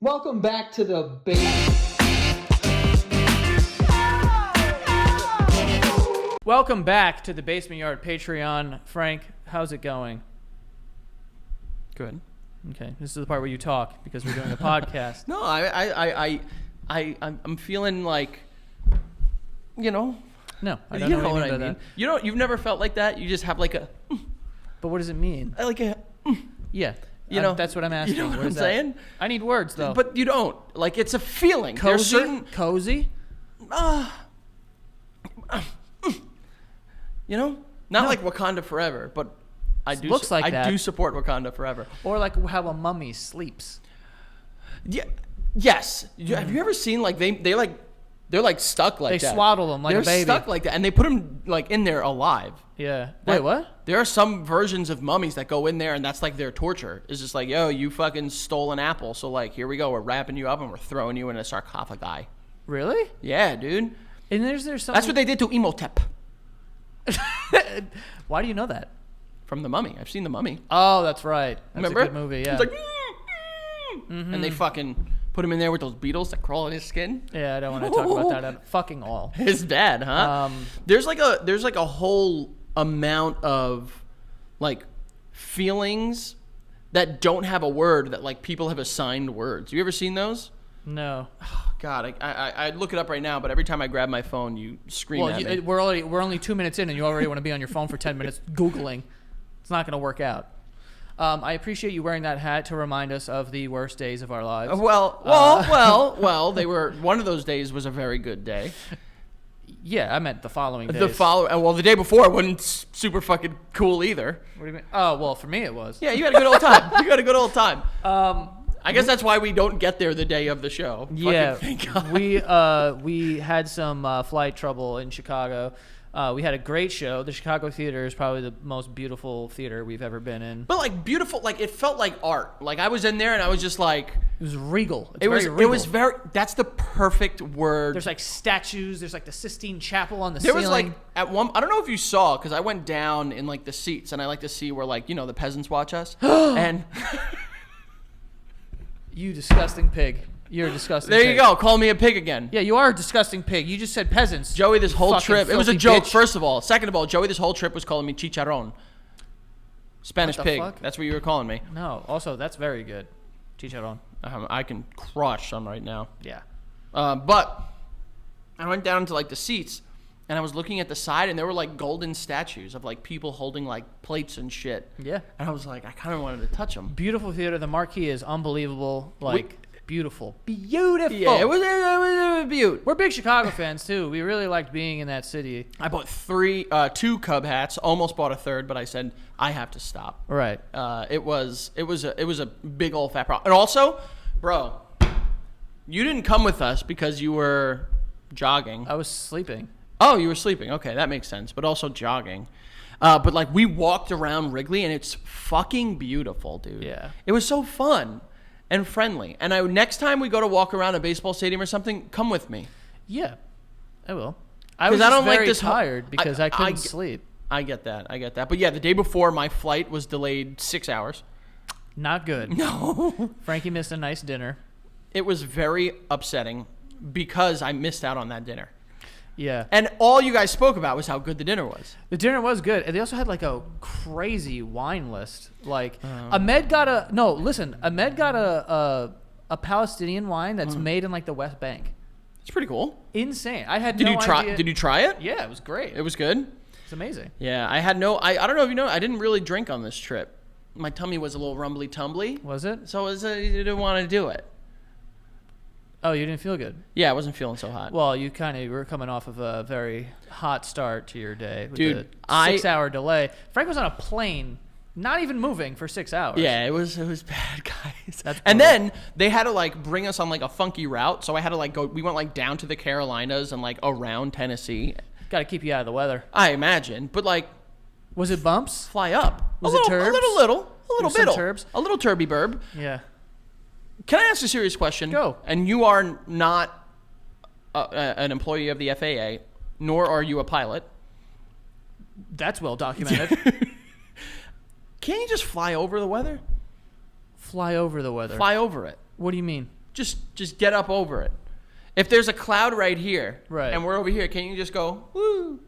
Welcome back to the basement. Welcome back to the Basement Yard Patreon. Frank, how's it going? Good. Okay, this is the part where you talk because we're doing a podcast. No, I'm feeling like, No, I don't you know know what I I mean. mean. You've never felt like that. You just have like a, But what does it mean? Yeah, that's what I'm asking. You know what I'm is saying? that? I need words though. But you don't. Like it's a feeling. cozy, There's certain, cozy. not like Wakanda Forever, but I do. Looks like that. I do support Wakanda Forever. Or like how a mummy sleeps. Yeah. Yes. Have you ever seen like they're like stuck like They that? swaddle them like they're a baby. stuck like that, and they put them like in there alive. Yeah. Wait, what? There are some versions of mummies that go in there, and that's like their torture. It's just like, yo, you fucking stole an apple, so like here we go, we're wrapping you up and we're throwing you in a sarcophagi. Really? Yeah, dude. And there's something. That's what they did to Imhotep Why do you know that? from the Mummy. I've seen the Mummy. Oh, that's right. That's Remember? a good movie. Yeah. He's like, and they fucking put him in there with those beetles that crawl in his skin. Yeah, I don't want to talk about that at fucking all. It's bad, huh? There's like a whole amount of like feelings that don't have a word that like people have assigned words. You ever seen those? No. God, I look it up right now, but every time I grab my phone, you scream at me. We're only 2 minutes in, and you already want to be on your phone for 10 minutes Googling. It's not going to work out. I appreciate you wearing that hat to remind us of the worst days of our lives. Well, they were. One of those days was a very good day. Yeah, I meant the following days. The day before wasn't super fucking cool either. What do you mean? Oh, well, for me it was. Yeah, you had a good old time. I guess that's why we don't get there the day of the show. Yeah, Fucking thank God. we had some flight trouble in Chicago. We had a great show. The Chicago Theater is probably the most beautiful theater we've ever been in. But like beautiful, like it felt like art. Like I was in there and I was just like, It was regal. it was very. That's the perfect word. There's like statues. There's like the Sistine Chapel on the There ceiling. was like at one. I don't know if you saw because I went down in like the seats and I like to see where like the peasants watch us and. You disgusting pig. You're a disgusting There pig. you go. Call me a pig again. Yeah, you are a disgusting pig. You just said peasants. Joey, this whole Fucking trip. It was a filthy joke, bitch. first of all. Second of all, Joey, this whole trip was calling me chicharron. Spanish What the pig. fuck? That's what you were calling me. No, also, that's very good. Chicharron. I can crush some right now. Yeah. But I went down to like the seats and I was looking at the side and there were like golden statues of like people holding like plates and shit. Yeah. And I was like, I kind of wanted to touch them. Beautiful theater. The marquee is unbelievable. Like, beautiful. Beautiful. Yeah, it was a beaut. We're big Chicago fans, too. We really liked being in that city. I bought two Cub hats. Almost bought a third, but I said I have to stop. Right. It was a big old fat problem. And also, bro, you didn't come with us because you were jogging. I was sleeping. Oh, you were sleeping. Okay, that makes sense. But also jogging. But like we walked around Wrigley and it's fucking beautiful, dude. Yeah. It was so fun and friendly. And next time we go to walk around a baseball stadium or something, come with me. Yeah, I will. I was just very tired because I couldn't sleep. I get that. But yeah, the day before my flight was delayed 6 hours. Not good. No. Frankie missed a nice dinner. It was very upsetting because I missed out on that dinner. Yeah. And all you guys spoke about was how good the dinner was. The dinner was good. And they also had like a crazy wine list. Like Ahmed got a Palestinian wine that's made in like the West Bank. It's pretty cool. Insane. I had Did no you try? idea. Did you try it? Yeah, it was great. It was good. It's amazing. Yeah, I had no. I don't know if you know. I didn't really drink on this trip. My tummy was a little rumbly tumbly. Was it? So I didn't want to do it. Oh, you didn't feel good? Yeah, I wasn't feeling so hot. Well, you kind of were coming off of a very hot start to your day. With Dude, the 6-hour delay. Frank was on a plane, not even moving for 6 hours. Yeah, it was bad, guys. That's and brutal. then they had to like bring us on like a funky route, so I had to like go. We went like down to the Carolinas and like around Tennessee. Got to keep you out of the weather. I imagine, but like Was it bumps? fly up. Was a it little, turbs? A little was bit. some turbs? A little turby burb. Yeah. Can I ask a serious question? Go. And you are not an employee of the FAA, nor are you a pilot. That's well documented. Can't you just fly over the weather? Fly over the weather. Fly over it. What do you mean? Just get up over it. If there's a cloud right here, Right. and we're over here, can you just go, woo?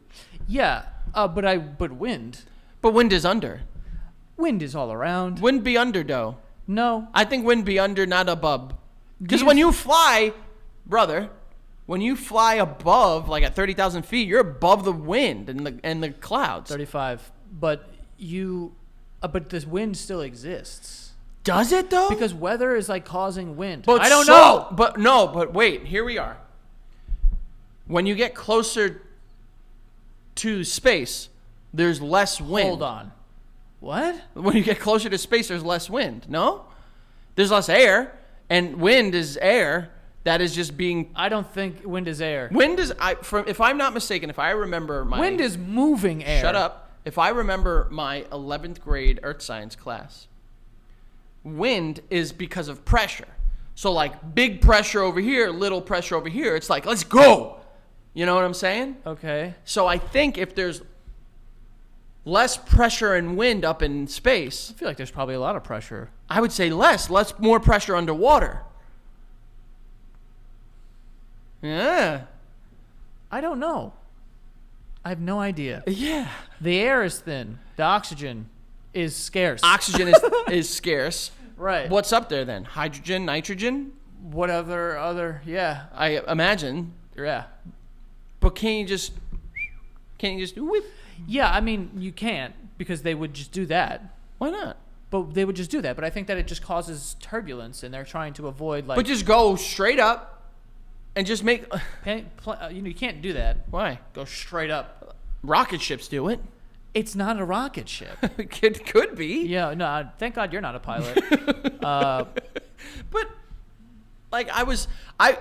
Yeah, but wind. But wind is under. Wind is all around. Wind be under, though. No. I think wind be under, not above. Because you when you fly, brother, when you fly above, like at 30,000 feet, you're above the wind and the clouds. 35. But but this wind still exists. Does it, though? Because weather is like causing wind. But I don't know. But wait, here we are. When you get closer to space, there's less wind. Hold on. What? When you get closer to space, there's less wind. No? There's less air, and wind is air that is just being. I don't think wind is air. Wind is. If I'm not mistaken, if I remember my. Wind is moving air. Shut up. If I remember my 11th grade earth science class, wind is because of pressure. So like big pressure over here, little pressure over here. It's like, let's go. You know what I'm saying? Okay. So I think if there's less pressure and wind up in space, I feel like there's probably a lot of pressure. I would say more pressure underwater. Yeah. I don't know. I have no idea. Yeah. The air is thin. The oxygen is scarce. Oxygen is scarce. Right. What's up there then? Hydrogen, nitrogen? Other, yeah. I imagine. Yeah. But can't you just whip? Yeah, I mean, you can't because they would just do that. Why not? But they would just do that. But I think that it just causes turbulence, and they're trying to avoid like. But just go straight up and just make. You can't do that. Why? Go straight up. Rocket ships do it. It's not a rocket ship. It could be. Yeah, no. Thank God you're not a pilot. But like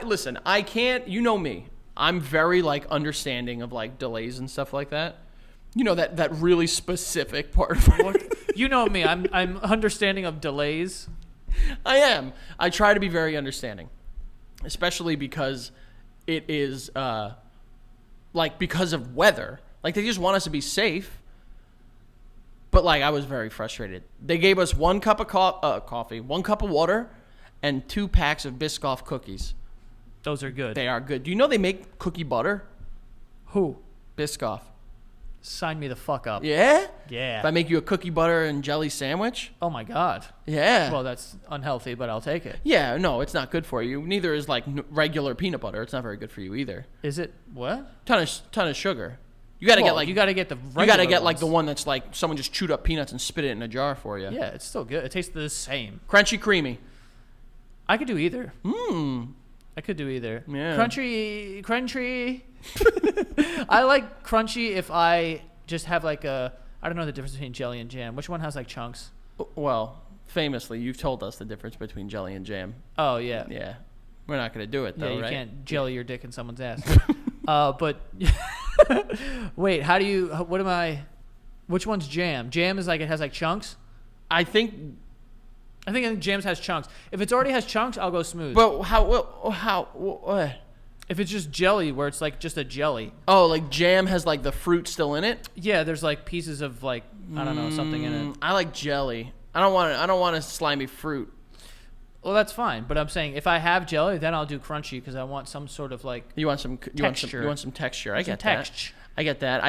listen, I can't, you know me. I'm very like understanding of like delays and stuff like that. You know that really specific part of You know me. I'm understanding of delays. I am. I try to be very understanding. Especially because it is like because of weather. Like they just want us to be safe. But like I was very frustrated. They gave us 1 cup of coffee, 1 cup of water, and 2 packs of Biscoff cookies. Those are good. They are good. Do you know they make cookie butter? Who? Biscoff. Sign me the fuck up. Yeah? Yeah. If I make you a cookie butter and jelly sandwich? Oh my God. Yeah. Well, that's unhealthy, but I'll take it. Yeah, no, it's not good for you. Neither is like regular peanut butter. It's not very good for you either. Is it what? Ton of sugar. You gotta get like you gotta get the regular you gotta get like ones. the one that's like someone just chewed up peanuts and spit it in a jar for you. Yeah, it's still good. It tastes the same. Crunchy, creamy. I could do either. Mmm. I could do either. Yeah. Crunchy. I like crunchy if I just have like I don't know the difference between jelly and jam. Which one has like chunks? Well, famously, you've told us the difference between jelly and jam. Oh yeah. Yeah. We're not gonna do it though, Yeah, you right? can't jelly your dick in someone's ass. But wait, which one's jam? Jam is like it has like chunks? I think I think jams has chunks. If it already has chunks, I'll go smooth. but what? If it's just jelly, where it's like just a jelly. Oh, like jam has like the fruit still in it? Yeah, there's like pieces of like I don't know something in it. I like jelly. I don't want a slimy fruit. Well, that's fine. But I'm saying if I have jelly, then I'll do crunchy because I want some sort of like You want some Texture. You want some texture. I some get that. texture. I get that.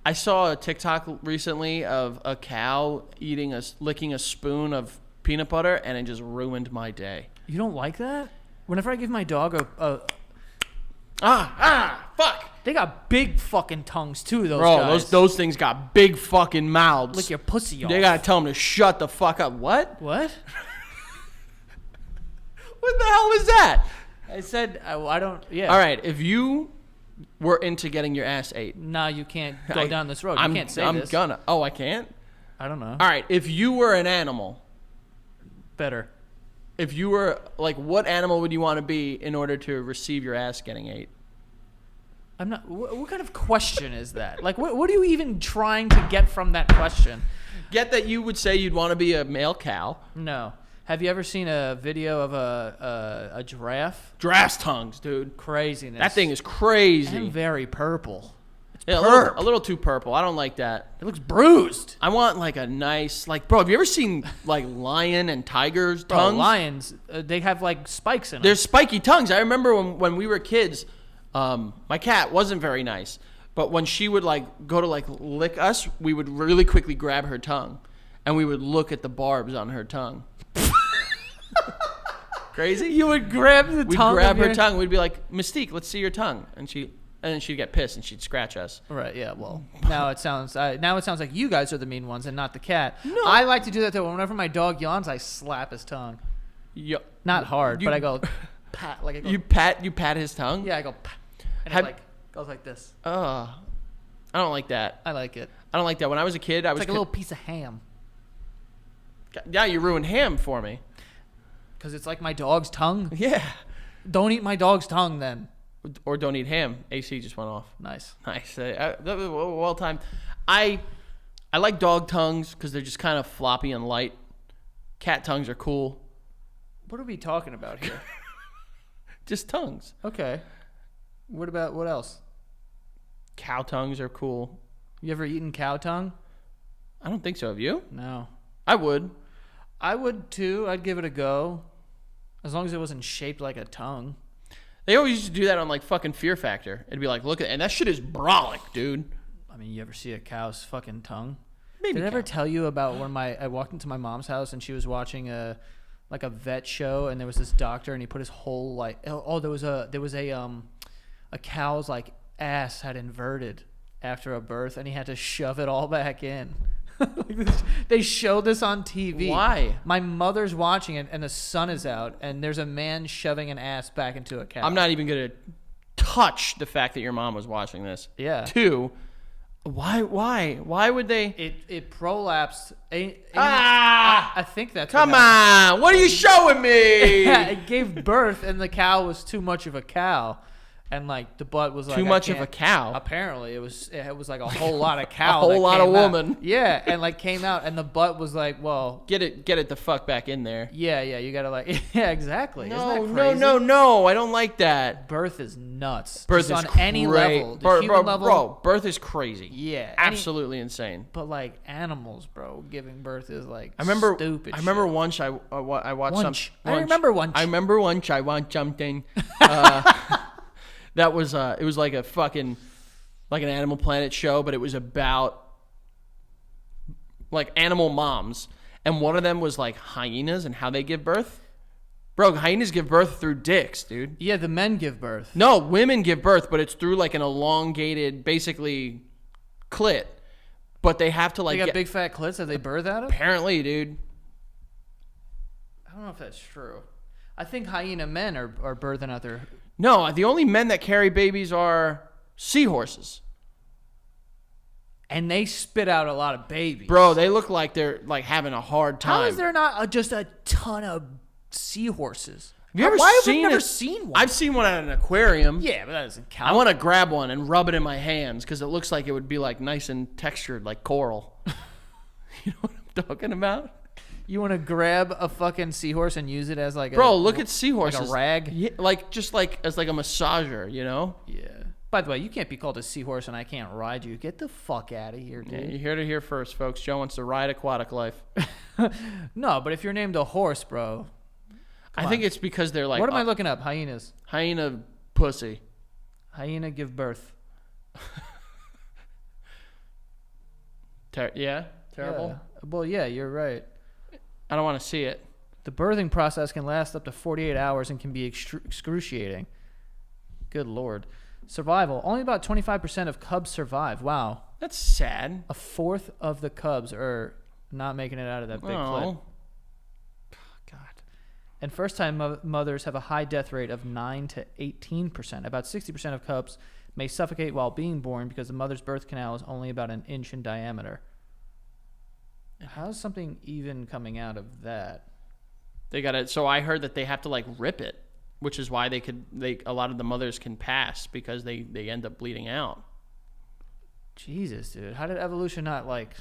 I saw a TikTok recently of a cow licking a spoon of peanut butter, and it just ruined my day. You don't like that? Whenever I give my dog Fuck. they got big fucking tongues too. Those Bro, guys. those things got big fucking mouths. lick your pussy off. They gotta tell them to shut the fuck up. What? What? What the hell was that? I said I don't. Yeah. All right, if you were into getting your ass ate, Nah, you can't go down this road. You can't say I'm this. gonna. Oh, I can't. I don't know. All right, if you were an animal, Better. if you were like, what animal would you want to be in order to receive your ass getting ate? I'm not. What kind of question is that? Like, what are you even trying to get from that question? Get that you would say you'd want to be a male cow. No. Have you ever seen a video of a giraffe? Giraffe's tongues, dude. Craziness. That thing is crazy. and very purple. Yeah, Perp. a little too purple. I don't like that. It looks bruised. I want like a nice, like, bro, have you ever seen like lion and tiger's Bro, tongues? lions, they have like spikes in them. There's spiky tongues. I remember when we were kids, my cat wasn't very nice, but when she would like go to like lick us, we would really quickly grab her tongue, and we would look at the barbs on her tongue. Crazy? You would grab the We'd tongue. grab of her your- tongue. We'd be like, Mystique, let's see your tongue, and then she'd get pissed and she'd scratch us. Right. Yeah. Well, now it sounds like you guys are the mean ones and not the cat. No. I like to do that though. Whenever my dog yawns, I slap his tongue. Yo, Not hard, You- but I go pat like I go, you pat his tongue? yeah, I go pat, and Have- it like goes like this. I don't like that. I like it. I don't like that. When I was a kid, I It's was like a little piece of ham yeah, you ruined ham for me. because it's like my dog's tongue. Yeah. Don't eat my dog's tongue then. Or don't eat ham. AC just went off. Nice. Nice. That was well timed. I like dog tongues because they're just kind of floppy and light. Cat tongues are cool. What are we talking about here? Just tongues. Okay. What else? Cow tongues are cool. You ever eaten cow tongue? I don't think so. Have you? No. I would. I would too. I'd give it a go. As long as it wasn't shaped like a tongue. They always used to do that on like fucking Fear Factor. It'd be like, look at, and that shit is brolic, dude. I mean, you ever see a cow's fucking tongue? Maybe. Did I ever cow. tell you about when I walked into my mom's house and she was watching a vet show and there was this doctor and he put his whole like there was a cow's like ass had inverted after a birth and he had to shove it all back in. They showed this on TV. Why? My mother's watching it and the sun is out and there's a man shoving an ass back into a cow. I'm not even gonna touch the fact that your mom was watching this. Yeah. Two. Why would they? It prolapsed. Ah! I think that's Come what happened. on! What are you showing me? Yeah, it gave birth, and the cow was too much of a cow, and like the butt was like Too I much of can't- a cow. Apparently, it was like a whole lot of cow. whole that lot of came out. woman. Yeah, and like came out, and the butt was like, well, Get it the fuck back in there. yeah, you gotta like, yeah, exactly. Isn't that No, crazy? no! I don't like that. Birth is nuts. Birth Just is on any level, the human level. Bro, birth is crazy. Yeah, Absolutely insane. But like animals, bro, giving birth is like I remember. stupid. I remember shit. once I watched Once. some. I remember once. I remember once I watched something. That was it was like a fucking like an Animal Planet show, but it was about like animal moms, and one of them was like hyenas and how they give birth. Bro, hyenas give birth through dicks, dude. Yeah, the men give birth. No, women give birth, but it's through like an elongated, basically, clit. But they have to like They got get, big fat clits that they birth out of? apparently, dude. I don't know if that's true. I think hyena men are birthing out their. No, the only men that carry babies are seahorses. And they spit out a lot of babies. Bro, they look like they're like having a hard time. How is there not just a ton of seahorses? Have you ever Why have seen we never it? seen one? I've seen one at an aquarium. Yeah, but that doesn't count. I want to grab one and rub it in my hands because it looks like it would be like nice and textured like coral. You know what I'm talking about? You want to grab a fucking seahorse and use it as like a Bro, look at seahorses. like a rag? Yeah, like just like as like a massager, you know? Yeah. By the way, you can't be called a seahorse and I can't ride you. Get the fuck out of here, Yeah, dude. you heard it here first, folks. Joe wants to ride aquatic life. No, but if you're named a horse, bro. I think it's because they're like What am I looking up? Hyenas. hyena pussy. Hyena give birth. Yeah, terrible. Yeah. Well, yeah, you're right. I don't want to see it. The birthing process can last up to 48 hours and can be excruciating. Good Lord. Survival. Only about 25% of cubs survive. Wow. That's sad. A fourth of the cubs are not making it out of that big clip. Oh. God. And first-time mothers have a high death rate of 9 to 18%. About 60% of cubs may suffocate while being born because the mother's birth canal is only about an inch in diameter. How's something even coming out of that? They got it. So I heard that they have to like rip it, which is why a lot of the mothers can pass because they end up bleeding out. Jesus, dude. How did evolution not like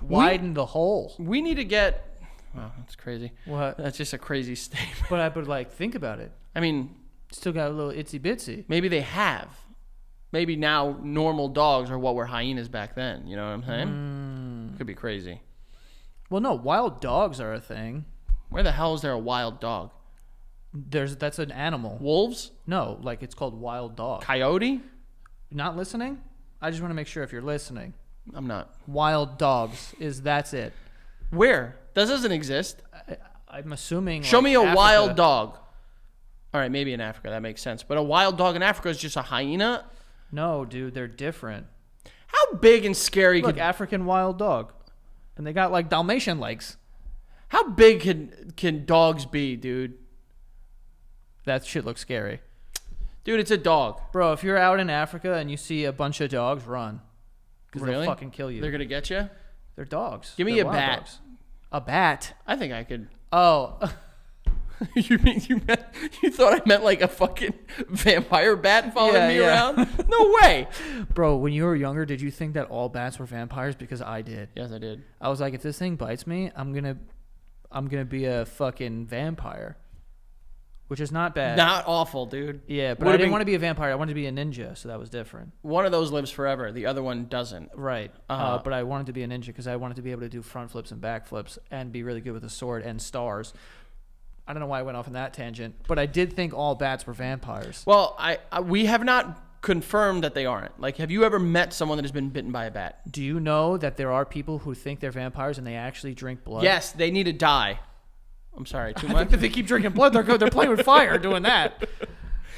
widen the hole? We need to get. Well, that's crazy. What? That's just a crazy statement. But I would like think about it. I mean, Still got a little itsy bitsy. maybe they have. maybe now normal dogs are what were hyenas back then. You know what I'm saying? Could be crazy. Well, no, wild dogs are a thing. Where the hell is there a wild dog? That's an animal. Wolves? No, like it's called wild dog. Coyote? Not listening? I just want to make sure if you're listening. I'm not. Wild dogs that's it. Where? That doesn't exist. I'm assuming. Show like, me a Africa. wild dog. All right, maybe in Africa. That makes sense. But a wild dog in Africa is just a hyena? No, dude, they're different. How big and scary Look, could... African wild dog. And they got like Dalmatian legs. How big can dogs be, dude? That shit looks scary. Dude, it's a dog. Bro, if you're out in Africa and you see a bunch of dogs, run. Because Really? they'll fucking kill you. They're going to get you? They're dogs. Give me They're a wild bat. dogs. A bat? I think I could... Oh. You thought I meant like a fucking vampire bat following me Yeah. around? No way. Bro, when you were younger, did you think that all bats were vampires? Because I did. Yes, I did. I was like, if this thing bites me, I'm gonna be a fucking vampire. Which is not bad. Not awful, dude. Yeah, but Would've I didn't been- want to be a vampire. I wanted to be a ninja, so that was different. One of those lives forever. The other one doesn't. Right. Uh-huh. But I wanted to be a ninja because I wanted to be able to do front flips and back flips and be really good with a sword and stars. I don't know why I went off on that tangent, but I did think all bats were vampires. Well, we have not confirmed that they aren't. Like, have you ever met someone that has been bitten by a bat? Do you know that there are people who think they're vampires and they actually drink blood? Yes, they need to die. I'm sorry, too I much? think that they keep drinking blood. They're good. They're playing with fire doing that.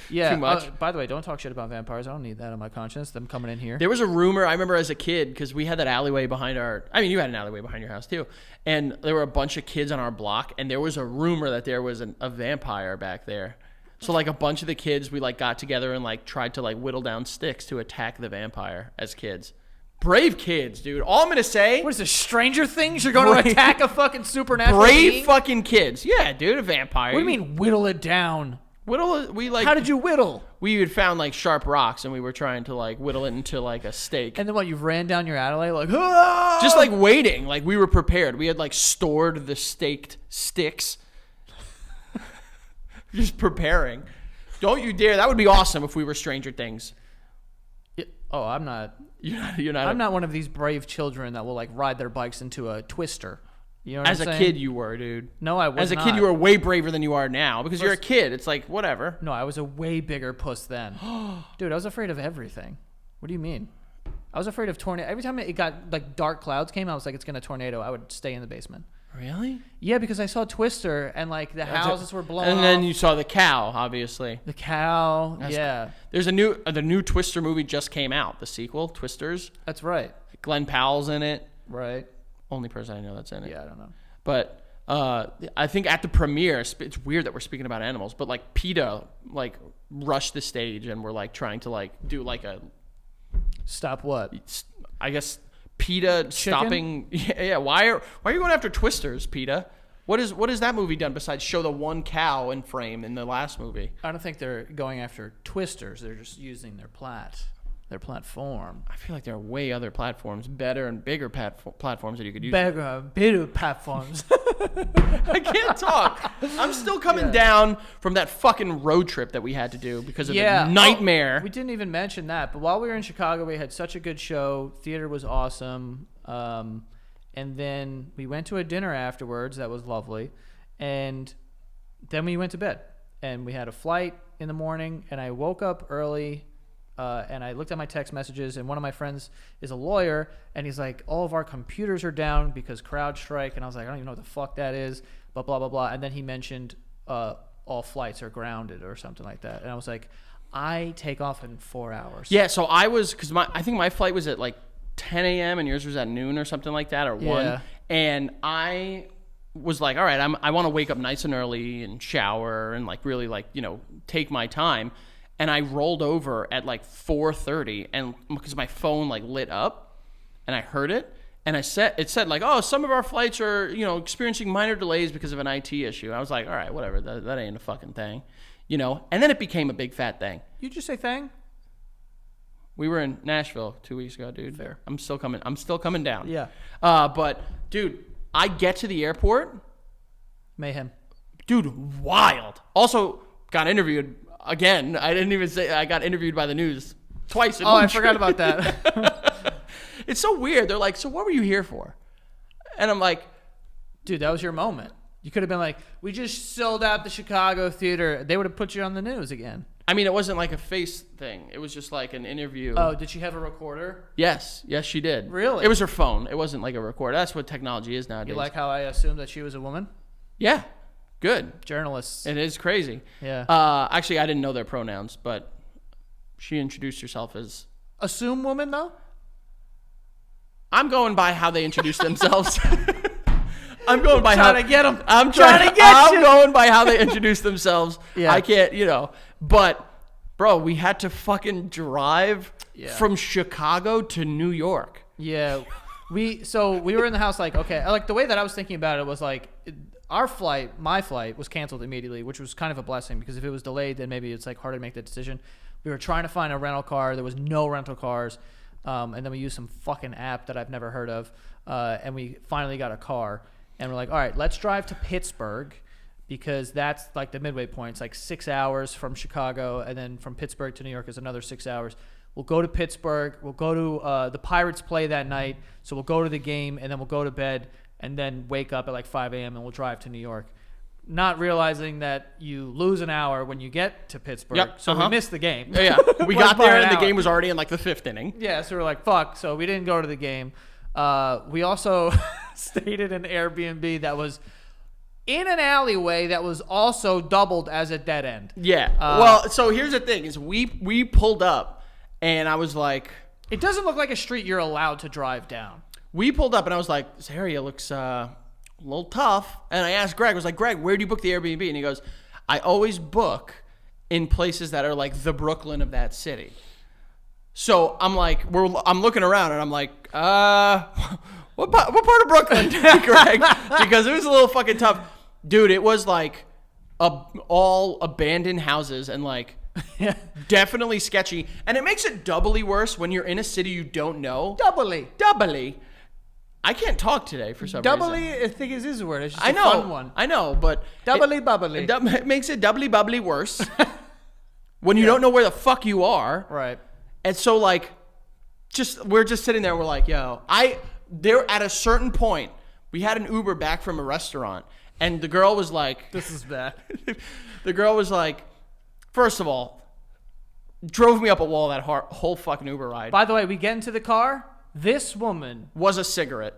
Yeah. Too much. By the way, don't talk shit about vampires. I don't need that on my conscience. Them coming in here. There was a rumor, I remember as a kid, because we had that alleyway behind you had an alleyway behind your house too. And there were a bunch of kids on our block, and there was a rumor that there was a vampire back there. So like a bunch of the kids, we like got together and like tried to like whittle down sticks to attack the vampire as kids. Brave kids, dude. All I'm going to say, What is this, Stranger Things? You're going to Brave- attack a fucking supernatural brave being? fucking kids. Yeah, dude, a vampire. What do you mean whittle it down? How did you whittle? We had found like sharp rocks and we were trying to like whittle it into like a steak. And then what, you ran down your alleyway like, ah! Just like waiting, like we were prepared. We had like stored the staked sticks. Just preparing. Don't you dare. That would be awesome if we were Stranger Things. Oh, I'm not. You're not. I'm not one of these brave children that will like ride their bikes into a twister. You know what As I'm a saying? kid, you were, dude. No, I was As a not. kid, you were way braver than you are now because you're a kid. It's like, whatever. No, I was a way bigger puss then. Dude, I was afraid of everything. What do you mean? I was afraid of tornado. Every time it got like dark clouds came, I was like, it's gonna tornado. I would stay in the basement. Really? Yeah, because I saw Twister and like the houses were blown And then off. you saw the cow, obviously. The cow. Yeah, There's the new Twister movie just came out. The sequel, Twisters. that's right. Glenn Powell's in it. Right. Only person I know that's in it. Yeah, I don't know. But I think at the premiere, it's weird that we're speaking about animals, but like PETA like rushed the stage and we're like trying to like do like a, Stop what? I guess PETA stopping. Yeah. Why are you going after Twisters, PETA? What is that movie done besides show the one cow in frame in the last movie? I don't think they're going after Twisters. They're just using their platform. I feel like there are way other platforms, better and bigger platforms that you could use. Better platforms. I can't talk. I'm still coming down from that fucking road trip that we had to do because of the nightmare. Oh, we didn't even mention that, but while we were in Chicago, we had such a good show. Theater was awesome. And then we went to a dinner afterwards. That was lovely. And then we went to bed. And we had a flight in the morning, and I woke up early. And I looked at my text messages, and one of my friends is a lawyer, and he's like, all of our computers are down because CrowdStrike. And I was like, I don't even know what the fuck that is, but blah, blah, blah. And then he mentioned all flights are grounded or something like that. And I was like, I take off in 4 hours. Yeah, so I was, because I think my flight was at like 10 a.m. and yours was at noon or something like that, or 1. Yeah. And I was like, all right, I want to wake up nice and early and shower and like really like, take my time. And I rolled over at like 4:30, and because my phone like lit up, and I heard it, and it said like, oh, some of our flights are experiencing minor delays because of an IT issue. And I was like, all right, whatever, that ain't a fucking thing, And then it became a big fat thing. You just say thing? We were in Nashville 2 weeks ago, dude. Fair. I'm still coming down. Yeah. But dude, I get to the airport, Mayhem. dude, wild. Also got interviewed. Again, I didn't even say I got interviewed by the news. twice. In Oh, one I forgot trip. about that. It's so weird. They're like, so what were you here for? And I'm like, Dude, that was your moment. You could have been like, we just sold out the Chicago theater. They would have put you on the news again. I mean, it wasn't like a face thing. It was just like an interview. Oh, did she have a recorder? Yes, she did. Really? It was her phone. It wasn't like a recorder. That's what technology is nowadays. You like how I assumed that she was a woman? Yeah, good. Journalists. It is crazy. Yeah. Actually, I didn't know their pronouns, but she introduced herself as. Assume woman, though? I'm going by how they introduced themselves. I'm going by Trying to get 'em. I'm Trying to get I'm you. going by how they introduce themselves. Yeah. I can't, But, bro, we had to fucking drive Yeah. from Chicago to New York. Yeah. We were in the house like, okay, like the way that I was thinking about it was like my flight was canceled immediately, which was kind of a blessing because if it was delayed, then maybe it's like harder to make the decision. We were trying to find a rental car. There was no rental cars. And then we used some fucking app that I've never heard of. And we finally got a car. And we're like, all right, let's drive to Pittsburgh because that's like the midway point. It's like 6 hours from Chicago. And then from Pittsburgh to New York is another 6 hours. We'll go to Pittsburgh. We'll go to the Pirates play that night. So we'll go to the game and then we'll go to bed and then wake up at like 5 a.m. and we'll drive to New York. Not realizing that you lose an hour when you get to Pittsburgh. Yep, So we missed the game. Yeah. We Went got by there an and the hour. game was already in like the 5th inning. Yeah, so we're like, fuck. So we didn't go to the game. We also stayed in an Airbnb that was in an alleyway that was also doubled as a dead end. Yeah. Well, so here's the thing is we pulled up and I was like, It doesn't look like a street you're allowed to drive down. we pulled up and I was like, this area looks a little tough. And I asked Greg, I was like, Greg, where do you book the Airbnb? And he goes, I always book in places that are like the Brooklyn of that city. So I'm like, I'm looking around and I'm like, what part of Brooklyn, Greg? Because it was a little fucking tough. Dude, it was like all abandoned houses and like definitely sketchy. And it makes it doubly worse when you're in a city you don't know. Doubly. I can't talk today for some reason. Doubly, I think is his word. It's just I a know. fun one. I know, but Doubly bubbly. it makes it doubly bubbly worse when you don't know where the fuck you are. Right. And so like we're just sitting there, we're like, yo, there at a certain point, we had an Uber back from a restaurant and the girl was like, This is bad. the girl was like, first of all, drove me up a wall that whole fucking Uber ride. By the way, we get into the car. This woman, Was a cigarette.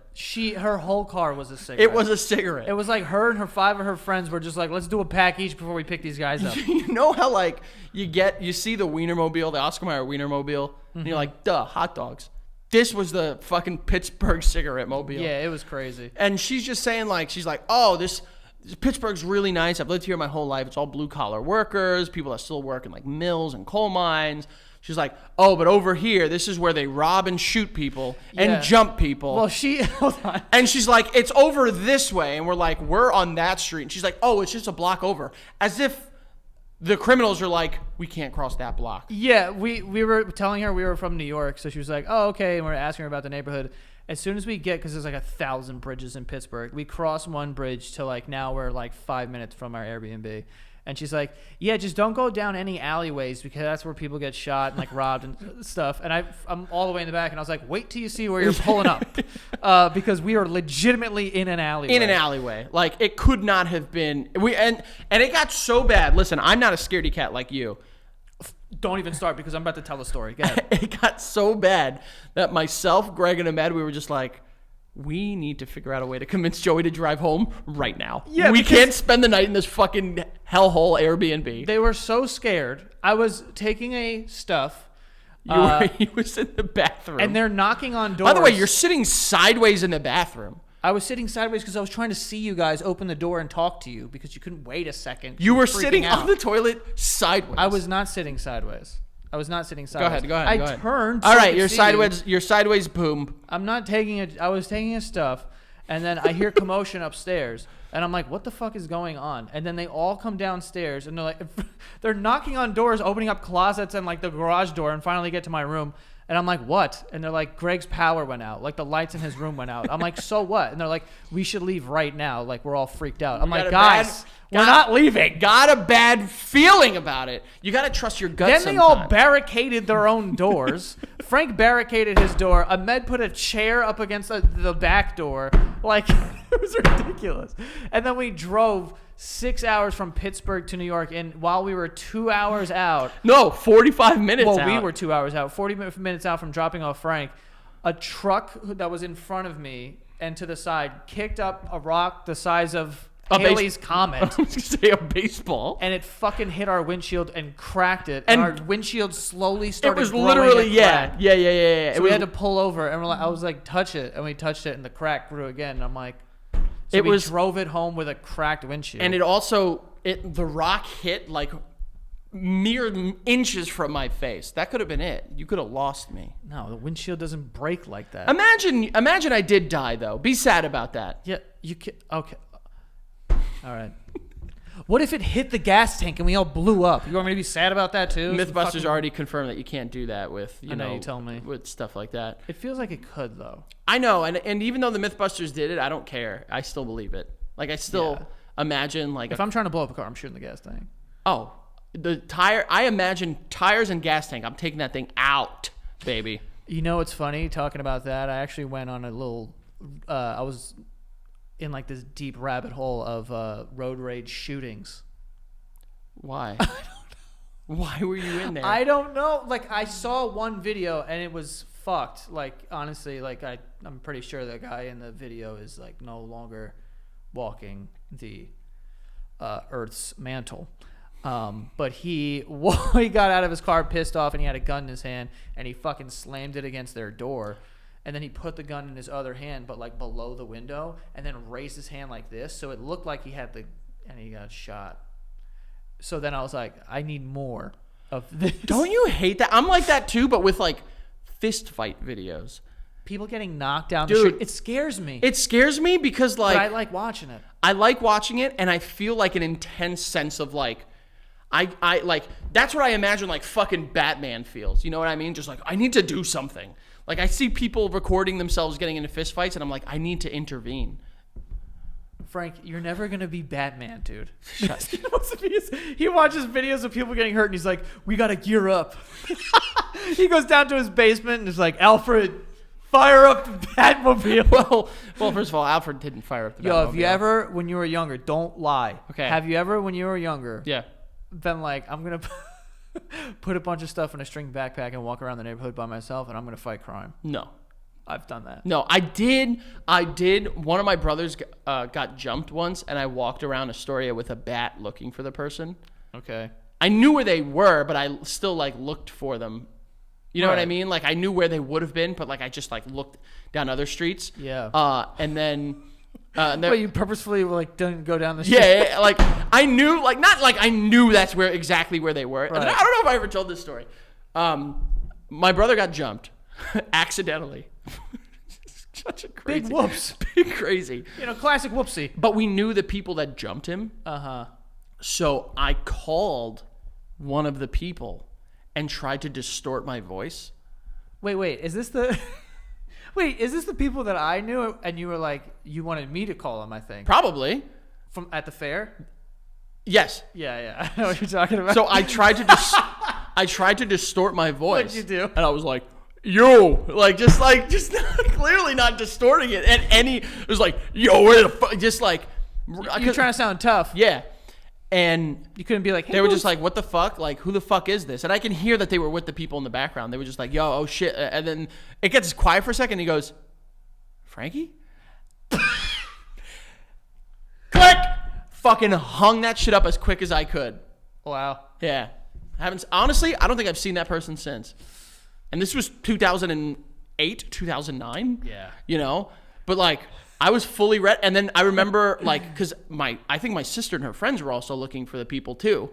her whole car was a cigarette. It was a cigarette. It was like her and her 5 of her friends were just like, let's do a pack each before we pick these guys up. You know how like you see the Wienermobile, the Oscar Mayer Wienermobile, and you're like, duh, hot dogs. This was the fucking Pittsburgh cigarette mobile. Yeah, it was crazy. And she's just saying like, she's like, oh, this Pittsburgh's really nice. I've lived here my whole life. It's all blue collar workers, people that still work in like mills and coal mines. She's like, oh, but over here, this is where they rob and shoot people Yeah. and jump people. Well, hold on. And she's like, it's over this way. And we're like, we're on that street. And she's like, oh, it's just a block over. As if the criminals are like, we can't cross that block. Yeah, we were telling her we were from New York, so she was like, oh, okay, and we're asking her about the neighborhood. As soon as we get, because there's like 1,000 bridges in Pittsburgh, we cross one bridge to like now we're like 5 minutes from our Airbnb. And she's like, yeah, just don't go down any alleyways because that's where people get shot and like robbed and stuff. And I'm all the way in the back and I was like, wait till you see where you're pulling up because we are legitimately in an alleyway. In an alleyway. Like, it could not have been. And it got so bad. Listen, I'm not a scaredy cat like you. Don't even start because I'm about to tell the story. Go ahead. It got so bad that myself, Greg, and Ahmed, we were just like, we need to figure out a way to convince Joey to drive home right now. Yeah, we because- can't spend the night in this fucking hellhole Airbnb. They were so scared. I was taking a stuff. He was in the bathroom. And they're knocking on doors. By the way, you're sitting sideways in the bathroom. I was sitting sideways because I was trying to see you guys open the door and talk to you because you couldn't wait a second. You were freaking sitting out. on the toilet sideways. I was not sitting sideways. I was not sitting sideways. Go ahead. I turned. All so I right, could you're see sideways. you. You're sideways. Boom. I'm not taking it. I was taking his stuff, and then I hear commotion upstairs, and I'm like, "What the fuck is going on?" And then they all come downstairs, and they're like, they're knocking on doors, opening up closets and like the garage door, and finally get to my room. And I'm like, what? And they're like, Greg's power went out. Like, the lights in his room went out. I'm like, so what? And they're like, we should leave right now. Like, we're all freaked out. I'm like, guys, we're not leaving. Got a bad feeling about it. You got to trust your gut Then sometimes. they all barricaded their own doors. Frank barricaded his door. Ahmed put a chair up against the back door. Like, it was ridiculous. And then we drove 6 hours from Pittsburgh to New York. And while we were 2 hours out. No, 45 minutes Well, out. we were 2 hours out. 40 minutes out from dropping off Frank. A truck that was in front of me and to the side kicked up a rock the size of Halley's Comet. I was going to say a baseball. And it fucking hit our windshield and cracked it. And our windshield slowly It started was growing literally, and yeah. cracked. Yeah. So we had to pull over, and I was like, touch it. And we touched it, and the crack grew again. And I'm like, so we drove it home with a cracked windshield. And it also, the rock hit like mere inches from my face. That could have been it. You could have lost me. No, the windshield doesn't break like that. Imagine I did die, though. Be sad about that. Yeah, you can. Okay. All right. What if it hit the gas tank and we all blew up? You want me to be sad about that too? Mythbusters already confirmed that you can't do that with, I know you tell me. with stuff like that. It feels like it could, though. I know, and even though the Mythbusters did it, I don't care. I still believe it. Like, I still imagine, like... If I'm trying to blow up a car, I'm shooting the gas tank. Oh, the tire... I imagine tires and gas tank. I'm taking that thing out, baby. You know what's funny, talking about that? I actually went on a little... I was in, like, this deep rabbit hole of road rage shootings. Why? I don't know. Why were you in there? I don't know. Like, I saw one video, and it was fucked. Like, honestly, like, I'm pretty sure the guy in the video is, like, no longer walking the Earth's mantle. But he got out of his car pissed off, and he had a gun in his hand, and he fucking slammed it against their door. And then he put the gun in his other hand, but, like, below the window, and then raised his hand like this. So it looked like he had and he got shot. So then I was like, I need more of this. Don't you hate that? I'm like that too, but with like fist fight videos. People getting knocked down Dude, the street. It scares me. It scares me because like but I like watching it. I like watching it, and I feel like an intense sense of like I like that's what I imagine like fucking Batman feels. You know what I mean? Just like I need to do something. Like I see people recording themselves getting into fist fights, and I'm like, I need to intervene. Frank, you're never gonna be Batman, dude. He watches videos of people getting hurt, and he's like, "We gotta gear up." He goes down to his basement and is like, "Alfred, fire up the Batmobile." Well, first of all, Alfred didn't fire up the Batmobile. Yo, if you ever, when you were younger, don't lie. Okay. Have you ever, when you were younger, Yeah. been like, I'm gonna put a bunch of stuff in a string backpack and walk around the neighborhood by myself, and I'm gonna fight crime? No. I've done that. No, I did. One of my brothers got jumped once, and I walked around Astoria with a bat looking for the person. Okay. I knew where they were, but I still like looked for them. You know what I Right. mean? Like I knew where they would have been, but like I just like looked down other streets. Yeah. And then. But you purposefully like didn't go down the street. Yeah, like I knew, like not like I knew that's exactly where they were. And Right. I don't know if I ever told this story. My brother got jumped accidentally. Such a crazy, Big whoops. big crazy. You know, classic whoopsie. But we knew the people that jumped him, Uh-huh. so I called one of the people and tried to distort my voice. Wait, is this the Wait, is this the people that I knew and you were like you wanted me to call them, I think. Probably. From at the fair? Yes. Yeah. I know what you're talking about. So I tried to distort my voice. What'd you do? And I was like, yo, just clearly not distorting it. And it was like, yo, where the fuck, just like. You're trying to sound tough. Yeah. And You couldn't be like, hey, they were just like, what the fuck? Like, who the fuck is this? And I can hear that they were with the people in the background. They were just like, yo, oh shit. And then it gets quiet for a second. And he goes, Frankie? Click! Fucking hung that shit up as quick as I could. wow. Yeah. Honestly, I don't think I've seen that person since. And this was 2008, 2009. Yeah. You know? But like, I was fully ready. And then I remember like, because I think my sister and her friends were also looking for the people too.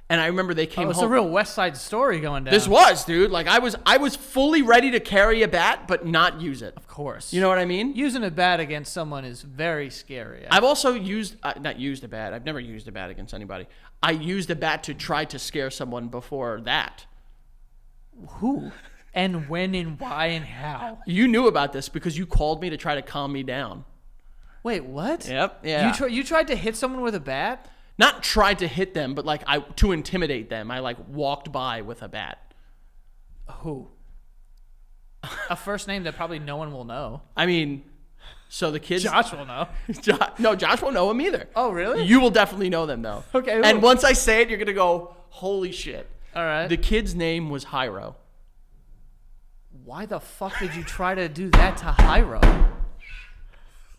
And I remember they came It's home. a real West Side Story going down. This was, dude. Like I was fully ready to carry a bat, but not use it. Of course. You know what I mean? Using a bat against someone is very scary. I've also not used a bat. I've never used a bat against anybody. I used a bat to try to scare someone before that. Who? And when and why and how? You knew about this because you called me to try to calm me down. Wait, what? Yep. Yeah. You tried to hit someone with a bat? Not tried to hit them, but like to intimidate them. I like walked by with a bat. Who? A first name that probably no one will know. I mean, so the kids. Josh will know. No, Josh won't know him either. Oh, really? You will definitely know them though. Okay. Who? And once I say it, you're gonna go, holy shit. All right. The kid's name was Hyro. Why the fuck did you try to do that to Hyro?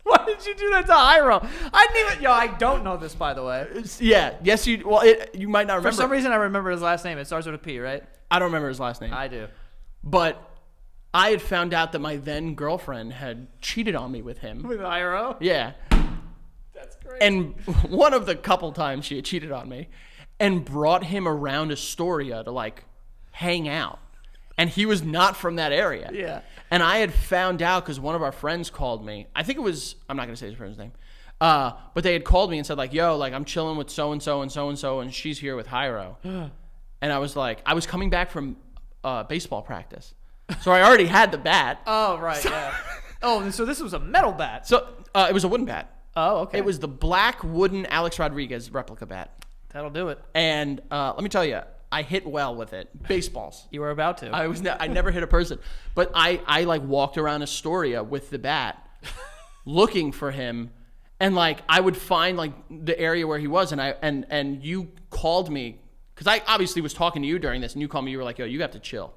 Why did you do that to Hyro? I didn't even. Yo, I don't know this, by the way. Yeah. Yes, you. Well, you might not remember. For some reason, I remember his last name. It starts with a P, right? I don't remember his last name. I do. But I had found out that my then girlfriend had cheated on me with him. With Hyro? Yeah. That's great. And one of the couple times she had cheated on me and brought him around Astoria to like hang out. And he was not from that area. Yeah. And I had found out because one of our friends called me. I think it was, I'm not going to say his friend's name. But they had called me and said like, yo, like I'm chilling with so-and-so and so-and-so and she's here with Hyro. And I was like, I was coming back from baseball practice. So I already had the bat. Oh, right, yeah. Oh, so this was a metal bat. So it was a wooden bat. Oh, okay. It was the black wooden Alex Rodriguez replica bat. That'll do it. And let me tell you, I hit well with it. Baseballs. You were about to. I never hit a person. But I like walked around Astoria with the bat looking for him. And like I would find like the area where he was and you called me because I obviously was talking to you during this and you called me, you were like, yo, you have to chill.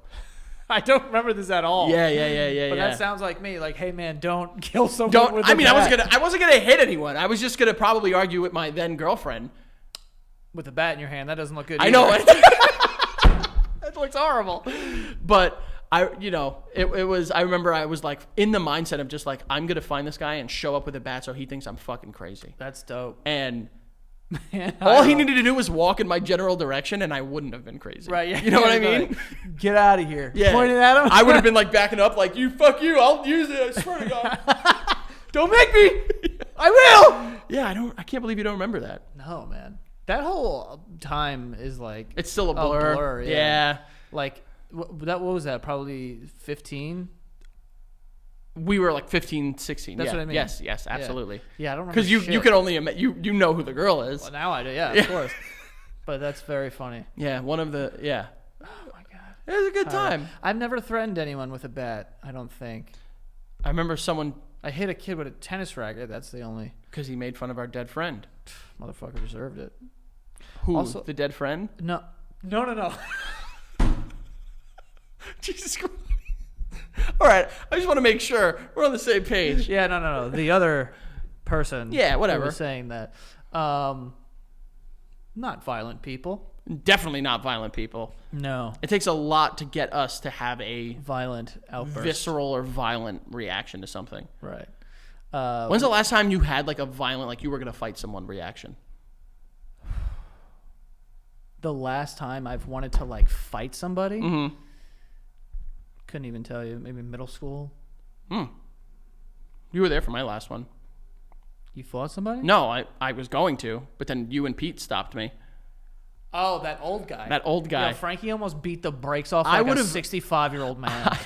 I don't remember this at all. Yeah. But yeah. that sounds like me. Like, hey man, don't kill someone Don't. with I a mean, bat. I wasn't gonna hit anyone. I was just gonna probably argue with my then girlfriend. With a bat in your hand, that doesn't look good. I know. That looks horrible. But it was. I remember I was like in the mindset of just like I'm gonna find this guy and show up with a bat so he thinks I'm fucking crazy. That's dope. And Man, all he needed to do was walk in my general direction, and I wouldn't have been crazy. Right? Yeah. You know what I mean? Like, get out of here. Yeah. Pointing at him. I would have been like backing up, like you, fuck you. I'll use it. I swear to God. Don't make me. I will. Yeah, I can't believe you don't remember that. No, man. That whole time is like It's still a blur. Yeah. Like what was that? Probably 15. We were like 15, 16. That's yeah. what I mean. Yes, absolutely. Yeah, I don't remember. Because you can only you know who the girl is. Well, now I do. Yeah, Yeah. of course. But that's very funny. Yeah, one of the Oh my god. It was a good time. I've never threatened anyone with a bat. I don't think. I remember someone I hit a kid with a tennis racket. That's the only because he made fun of our dead friend. motherfucker deserved it. Who? Also- The dead friend? No. Jesus Christ. All right, I just want to make sure we're on the same page. Yeah, no. The other person. Yeah, who whatever. was saying that. Not violent people. Definitely not violent people. No. It takes a lot to get us to have a Violent outburst. visceral or violent reaction to something. Right. When's the last time you had like a violent, like you were going to fight someone reaction? The last time I've wanted to like fight somebody, Mm-hmm. couldn't even tell you. Maybe middle school. You were there for my last one. You fought somebody? No, I was going to, but then you and Pete stopped me. Oh, that old guy. That old guy. Yeah, Frankie almost beat the brakes off I like a would've- 65-year-old man.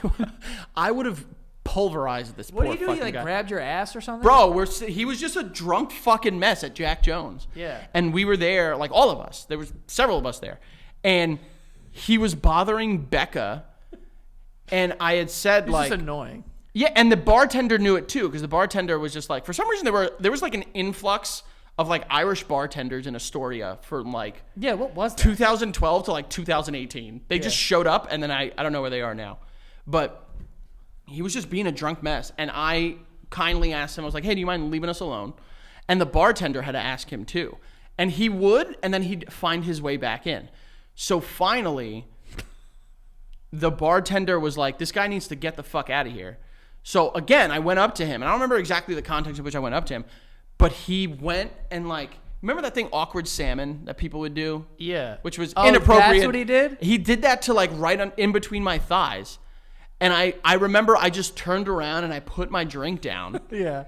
I would have pulverized this What poor did he do? fucking He like guy. grabbed your ass or something? Bro, he was just a drunk fucking mess at Jack Jones. Yeah. And we were there, like all of us. There was several of us there. And he was bothering Becca. And I had said It's like, just annoying. yeah, and the bartender knew it too, because the bartender was just like, for some reason there was like an influx of like Irish bartenders in Astoria from like Yeah, what was that? 2012 to like 2018. They just showed up, and then I don't know where they are now. But he was just being a drunk mess, and I kindly asked him, I was like, hey, do you mind leaving us alone? And the bartender had to ask him too. And he would, and then he'd find his way back in. So finally, the bartender was like, this guy needs to get the fuck out of here. So again, I went up to him, and I don't remember exactly the context in which I went up to him, but he went and like, remember that thing awkward salmon that people would do? Yeah. Which was Oh, inappropriate. that's what he did? He did that to like right in between my thighs. And I remember I just turned around and I put my drink down. Yeah.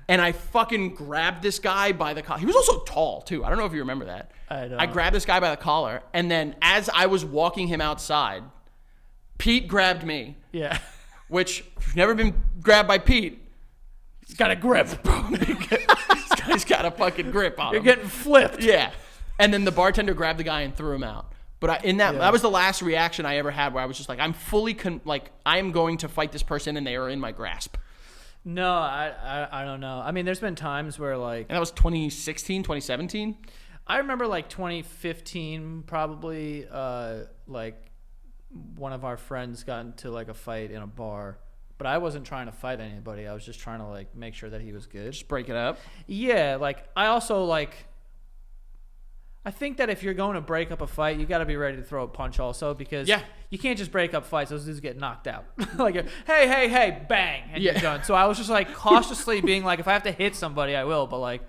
And I fucking grabbed this guy by the collar. He was also tall too. I don't know if you remember that. I don't. I grabbed this guy by the collar, and then as I was walking him outside, Pete grabbed me, Yeah. which if you've never been grabbed by Pete. He's got a grip. This guy's got a fucking grip on You're him. getting flipped. Yeah. And then the bartender grabbed the guy and threw him out. But that was the last reaction I ever had where I was just like, I'm fully I am going to fight this person and they are in my grasp. No, I don't know. I mean, there's been times where like And that was 2016, 2017. I remember like 2015 probably like one of our friends got into like a fight in a bar. But I wasn't trying to fight anybody. I was just trying to like make sure that he was good. Just break it up. Yeah, like I also like I think that if you're going to break up a fight, you got to be ready to throw a punch also because you can't just break up fights. Those dudes get knocked out. Like, hey, bang, and you're done. So I was just like cautiously being like, if I have to hit somebody, I will. But like,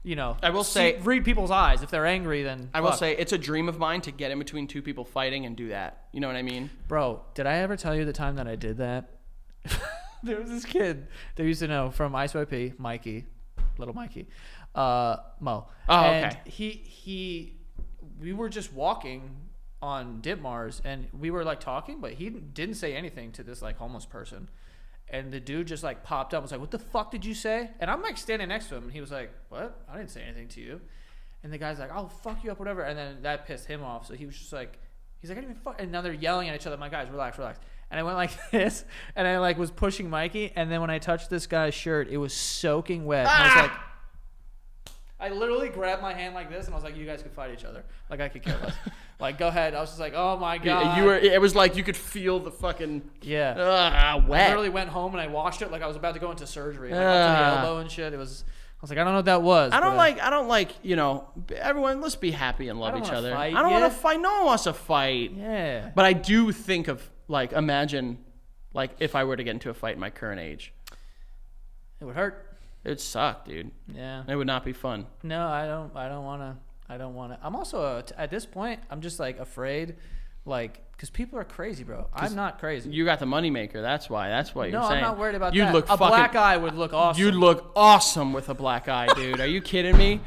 you know, I will say, read people's eyes. If they're angry, then I will say it's a dream of mine to get in between two people fighting and do that. You know what I mean? Bro, did I ever tell you the time that I did that? There was this kid that we used to know from ISYP, Mikey, little Mikey, Mo. Oh, and okay. We were just walking on Ditmars, and we were like talking, but he didn't say anything to this like homeless person. And the dude just like popped up and was like, "What the fuck did you say?" And I'm like standing next to him, and he was like, "What? I didn't say anything to you." And the guy's like, "I'll fuck you up, whatever." And then that pissed him off, so he was just like, he's like, "I didn't even fuck." And now they're yelling at each other. My guys, relax. And I went like this, and I like was pushing Mikey, and then when I touched this guy's shirt, it was soaking wet. And I was like, I literally grabbed my hand like this, and I was like, "You guys could fight each other. Like I could care less. Like go ahead." I was just like, "Oh my god." It was like you could feel the fucking wet. I literally went home and I washed it like I was about to go into surgery, like up to the elbow and shit. It was. I was like, I don't know what that was. I don't like, you know, everyone, let's be happy and love each other. Fight, I don't want to fight. No one wants to fight. Yeah. But I do think of, like, imagine, like, if I were to get into a fight in my current age. It would hurt. It would suck, dude. Yeah. It would not be fun. No, I don't want to. I'm also, at this point, I'm just, like, afraid, like, because people are crazy, bro. I'm not crazy. You got the moneymaker. That's why you're saying. No, I'm not worried about You'd that. look a black eye would look awesome. You'd look awesome with a black eye, dude. Are you kidding me?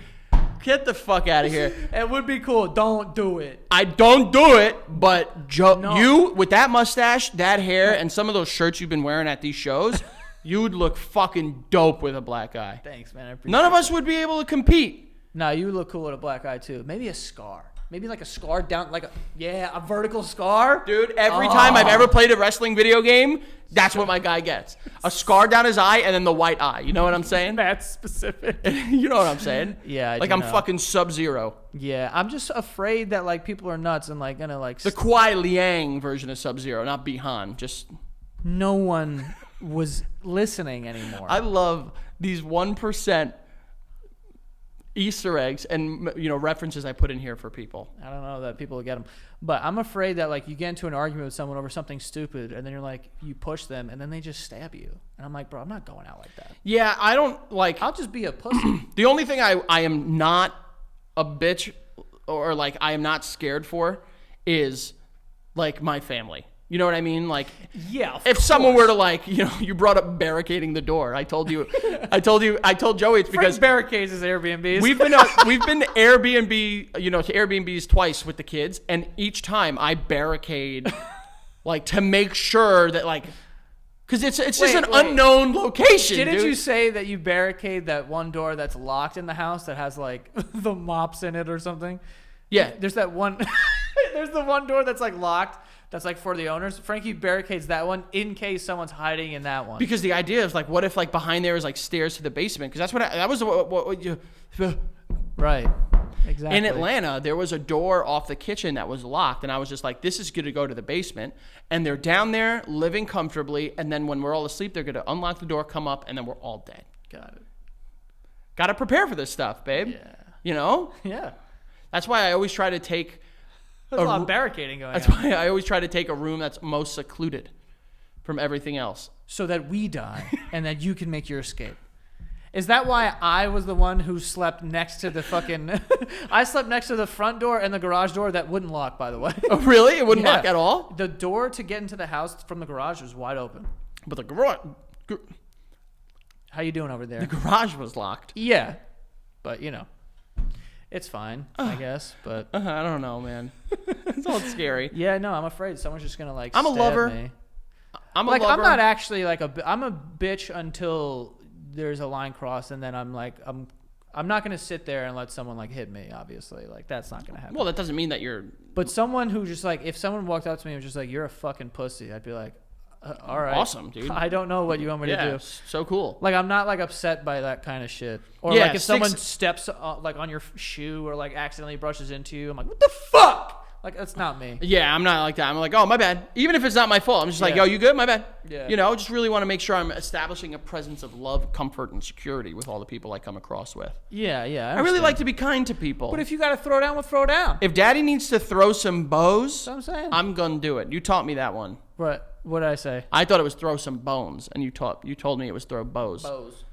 Get the fuck out of here. It would be cool. Don't do it. I don't do it, but No. you, with that mustache, that hair, and some of those shirts you've been wearing at these shows, you would look fucking dope with a black eye. Thanks, man. I appreciate None of us would be able to compete. No, you would look cool with a black eye, too. Maybe a scar. Maybe like a scar down, like a vertical scar. Dude, every time I've ever played a wrestling video game, that's what my guy gets. A scar down his eye and then the white eye. You know what I'm saying? That's specific. You know what I'm saying? Yeah, I like do I'm know. fucking Sub-Zero. Yeah, I'm just afraid that like people are nuts and like gonna like. The Kuai Liang version of Sub-Zero, not Bihan. Just No one was listening anymore. I love these 1% Easter eggs and, you know, references I put in here for people. I don't know that people will get them, but I'm afraid that like you get into an argument with someone over something stupid, and then you're like you push them, and then they just stab you, and I'm like, bro, I'm not going out like that. Yeah, I don't like. I'll just be a pussy. The only thing I am not a bitch or like I am not scared for is like my family. You know what I mean? Like, Yeah. if someone were to like, you know, you brought up barricading the door. I told Joey it's because barricades his Airbnbs. we've been Airbnb, you know, to Airbnbs twice with the kids, and each time I barricade, like to make sure that like, because it's just an unknown location. Didn't dude. you say that you barricade that one door that's locked in the house that has like the mops in it or something? Yeah. There's that one. There's the one door that's like locked. That's like for the owners. Frankie barricades that one in case someone's hiding in that one. Because the idea is like, what if like behind there is like stairs to the basement? Because that's that was what you. Right. Exactly. In Atlanta, there was a door off the kitchen that was locked, and I was just like, this is going to go to the basement, and they're down there living comfortably, and then when we're all asleep, they're going to unlock the door, come up, and then we're all dead. Got it. Got to prepare for this stuff, babe. Yeah. You know? Yeah. That's why I always try to take There's a lot of barricading going That's on. why I always try to take a room that's most secluded from everything else. So that we die and that you can make your escape. Is that why I was the one who slept next to the fucking... I slept next to the front door and the garage door that wouldn't lock, by the way. Oh, really? It wouldn't Yeah. lock at all? The door to get into the house from the garage was wide open. But the garage... How you doing over there? The garage was locked. Yeah. But, you know. It's fine, I guess, but I don't know, man. It's all scary. yeah, no, I'm afraid someone's just gonna like. I'm a stab lover. Me. I'm a Like lover. I'm not actually like I'm a bitch until there's a line crossed, and then I'm not gonna sit there and let someone like hit me. Obviously, like that's not gonna happen. Well, that doesn't mean that you're But someone who just like, if someone walked up to me and was just like, "You're a fucking pussy," I'd be like, "All right, awesome, dude. I don't know what you want me to do." So cool. Like I'm not like upset by that kind of shit. Or Yeah, like if someone steps like on your shoe or like accidentally brushes into you, I'm like, "What the fuck?" Like that's not me. Yeah, I'm not like that. I'm like, oh, my bad. Even if it's not my fault, I'm just like, Yeah. yo, you good? My bad. Yeah. You know, just really want to make sure I'm establishing a presence of love, comfort, and security with all the people I come across with. Yeah. I really understand. like to be kind to people. But if you gotta throw down, we'll throw down. If Daddy needs to throw some bows, That's what I'm saying. I'm gonna do it. You taught me that one. What did I say? I thought it was throw some bones, and you told me it was throw bows. Bows.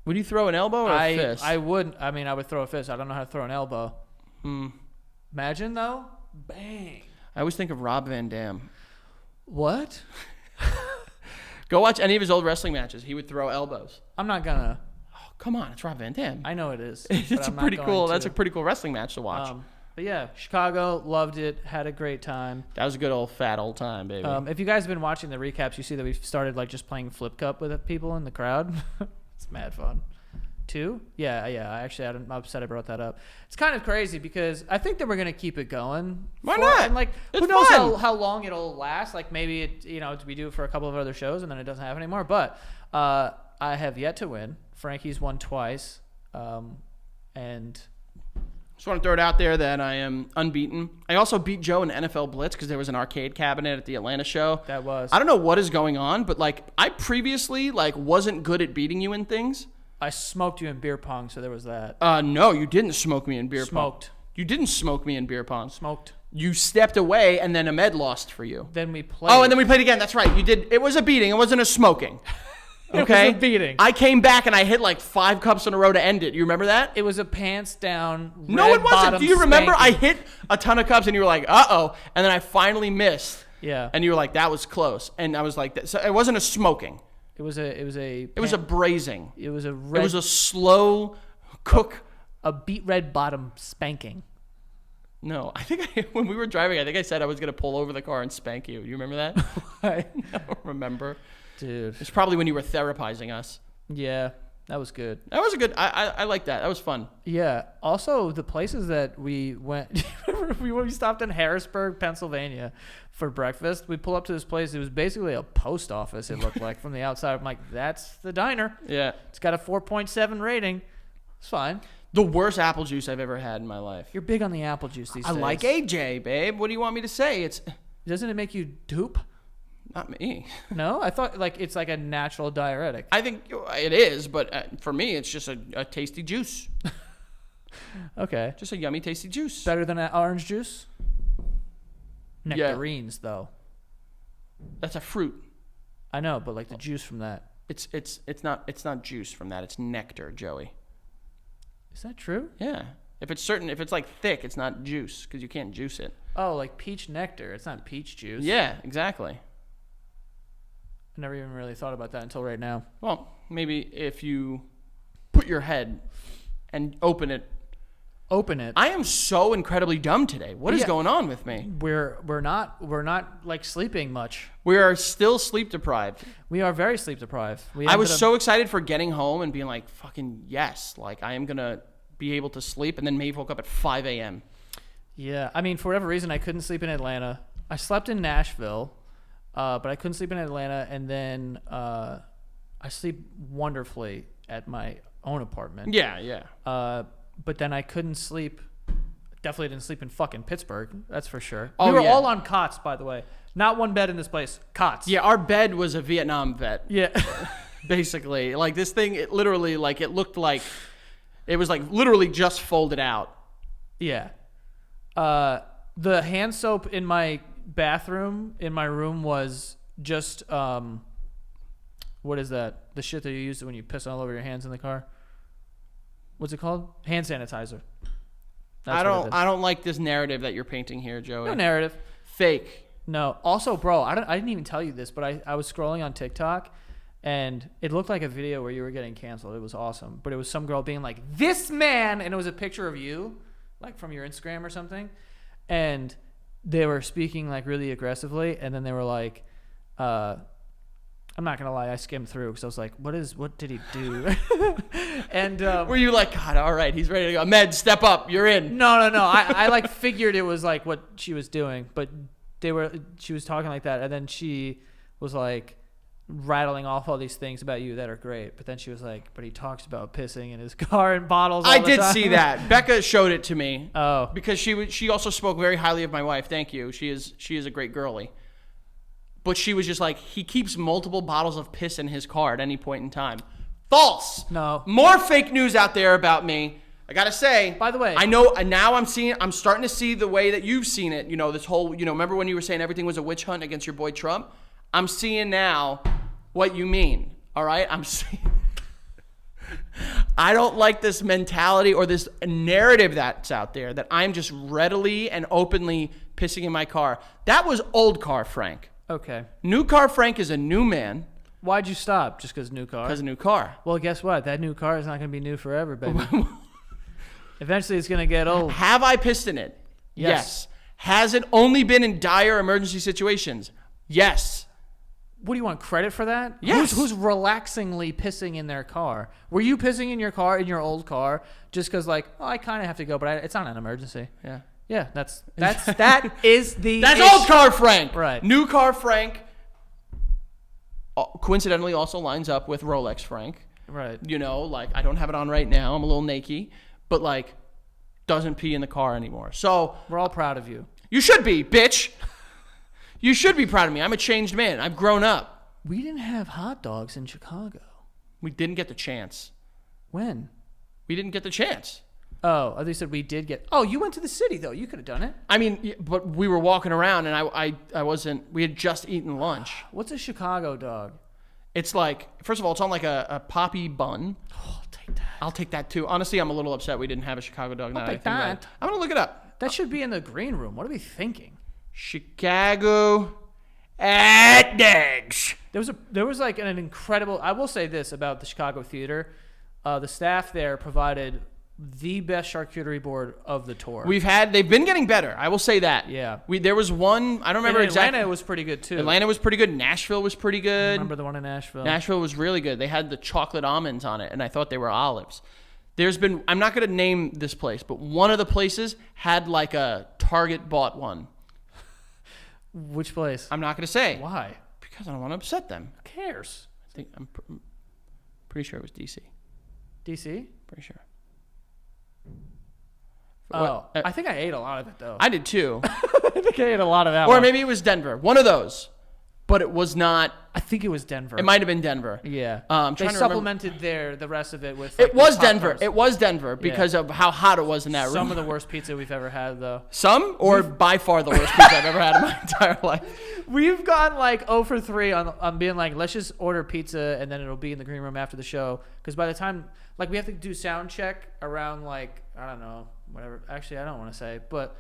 Would you throw an elbow or a fist? I would. I mean, I would throw a fist. I don't know how to throw an elbow. Imagine though, bang. I always think of Rob Van Dam. What? Go watch any of his old wrestling matches. He would throw elbows. I'm not gonna. Oh, come on, it's Rob Van Dam. I know it is. It's but a I'm not pretty going cool. to. That's a pretty cool wrestling match to watch. But yeah, Chicago, loved it, had a great time. That was a good old fat old time, baby. If you guys have been watching the recaps, you see that we've started like just playing flip cup with people in the crowd. It's mad fun. 2? Yeah. I'm upset I brought that up. It's kind of crazy because I think that we're gonna keep it going. Why not? And like, It's who knows fun. how long it'll last? Like maybe we do it for a couple of other shows and then it doesn't happen anymore. But I have yet to win. Frankie's won twice, and Just want to throw it out there that I am unbeaten. I also beat Joe in NFL Blitz because there was an arcade cabinet at the Atlanta show. that was. I don't know what is going on, but like I previously like wasn't good at beating you in things. I smoked you in beer pong, so there was that. No, you didn't smoke me in beer pong. Smoked. You didn't smoke me in beer pong. Smoked. You stepped away, and then Ahmed lost for you. Then we played. Oh, and then we played again. That's right. You did. It was a beating. It wasn't a smoking. Okay. It was a beating. I came back and I hit like 5 cups in a row to end it. You remember that? It was a pants down. No, red it wasn't. bottom Do you remember? I spanking. hit a ton of cups, and you were like, "Uh-oh," and then I finally missed. Yeah. And you were like, "That was close," and I was like, "So it wasn't a smoking. It was a. It was a brazing. It was a red. It was a slow cook." a beat red bottom spanking. No, I think when we were driving, I think I said I was gonna pull over the car and spank you. Do you remember that? I don't remember. Dude. It's probably when you were therapizing us. Yeah, that was good. That was a good. I like that. That was fun. Yeah. Also, the places that we went, we stopped in Harrisburg, Pennsylvania for breakfast. We pull up to this place. It was basically a post office, it looked like from the outside. I'm like, that's the diner. Yeah. It's got a 4.7 rating. It's fine. The worst apple juice I've ever had in my life. You're big on the apple juice these I days. like AJ, babe. What do you want me to say? It's Doesn't it make you dupe? not me. No? I thought like it's like a natural diuretic. I think it is, but for me, it's just a tasty juice. Okay. Just a yummy, tasty juice. Better than orange juice? Yeah. Nectarines, though. That's a fruit. I know, but like the juice from that. It's not juice from that. It's nectar, Joey. Is that true? Yeah. If it's like thick, it's not juice because you can't juice it. Oh, like peach nectar. It's not peach juice. Yeah, exactly. I never even really thought about that until right now. Well, maybe if you put your head and open it. Open it. I am so incredibly dumb today. What is Yeah. going on with me? We're not like sleeping much. We are still sleep deprived. We are very sleep deprived. I was so excited for getting home and being like, fucking yes. Like, I am going to be able to sleep. And then Maeve woke up at 5 a.m. Yeah, I mean, for whatever reason, I couldn't sleep in Atlanta. I slept in Nashville, but I couldn't sleep in Atlanta. And then I sleep wonderfully at my own apartment. Yeah. But then I couldn't sleep. Definitely didn't sleep in fucking Pittsburgh. That's for sure. Oh, we were yeah. all on cots, by the way. Not one bed in this place. Cots. Yeah, our bed was a Vietnam vet, Yeah. basically. Like, this thing, it literally, like, it looked like, it was, like, literally just folded out. Yeah. The hand soap in my bathroom, in my room, was just, what is that? The shit that you use when you piss all over your hands in the car? What's it called? Hand sanitizer. That's what it is. I don't like this narrative that you're painting here, Joey. No narrative. Fake. No. Also, bro, I didn't even tell you this, but I was scrolling on TikTok, And it looked like a video where you were getting canceled. It was awesome. But it was some girl being like, this man, and it was a picture of you, like from your Instagram or something. And they were speaking like really aggressively. And then they were like, I'm not going to lie, I skimmed through because I was like, what did he do? And Were you like, God, all right, he's ready to go. Ahmed, step up, you're in. no. I like figured it was like what she was doing, but she was talking like that. And then she was like, rattling off all these things about you that are great, but then she was like, but he talks about pissing in his car and bottles all I the did time. see that. Becca showed it to me. Oh. Because she also spoke very highly of my wife. Thank you. She is a great girly. But she was just like, he keeps multiple bottles of piss in his car at any point in time. False. No. More fake news out there about me. I gotta say. By the way, I know, and now I'm starting to see the way that you've seen it. You know, this whole, remember when you were saying everything was a witch hunt against your boy Trump? I'm seeing now what you mean, all right? I'm seeing. I don't like this mentality or this narrative that's out there that I'm just readily and openly pissing in my car. That was old car Frank. okay. New car Frank is a new man Why'd you stop? Just because new car? because a new car. Well, guess what? That new car is not going to be new forever, baby. Eventually, it's going to get old. Have I pissed in it? Yes. Has it only been in dire emergency situations? Yes. What do you want credit for that? Yes. Who's relaxingly pissing in their car? Were you pissing in your car, in your old car, just because like, oh, I kind of have to go, but it's not an emergency? Yeah. Yeah, that is the That's issue. old car Frank. Right. New car Frank coincidentally also lines up with Rolex Frank. Right. Like I don't have it on right now. I'm a little naked, but like doesn't pee in the car anymore. So We're all proud of you. you should be, bitch. You should be proud of me. I'm a changed man. I've grown up. We didn't have hot dogs in Chicago. We didn't get the chance. When? We didn't get the chance. Oh, at least said we did get. Oh, you went to the city though. You could have done it. I mean, but we were walking around and I wasn't. We had just eaten lunch. What's a Chicago dog? It's like, first of all, it's on like a poppy bun. Oh, I'll take that. I'll take that too. Honestly, I'm a little upset we didn't have a Chicago dog. I'll now that I take think about it. that. I'm gonna look it up. That should be in the green room. What are we thinking? Chicago hot dogs. There was like an incredible. I will say this about the Chicago theater, the staff there provided the best charcuterie board of the tour. They've been getting better. I will say that. Yeah. There was one, I don't remember And exactly. Atlanta was pretty good too. Atlanta was pretty good. Nashville was pretty I good. remember the one in Nashville. Nashville was really good. They had the chocolate almonds on it, and I thought they were olives. I'm not going to name this place, but one of the places had like a Target bought one. Which place? I'm not going to say. Why? Because I don't want to upset them. Who cares? I'm pretty sure it was DC. DC? Pretty sure. Oh, What? I think I ate a lot of it though. I did too. I think I ate a lot of that Or one. maybe it was Denver. One of those. But it was not. I think it was Denver. It might have been Denver. Yeah. I'm They trying to supplemented the rest of it with. It like, was the Denver. tacos. It was Denver because of how hot it was in that room. Some of the worst pizza we've ever had though. Some or by far the worst pizza I've ever had in my entire life. We've gone like 0 for 3 on being like, let's just order pizza and then it'll be in the green room after the show. Because by the time, like, we have to do sound check around like, I don't know, whatever. Actually, I don't want to say, but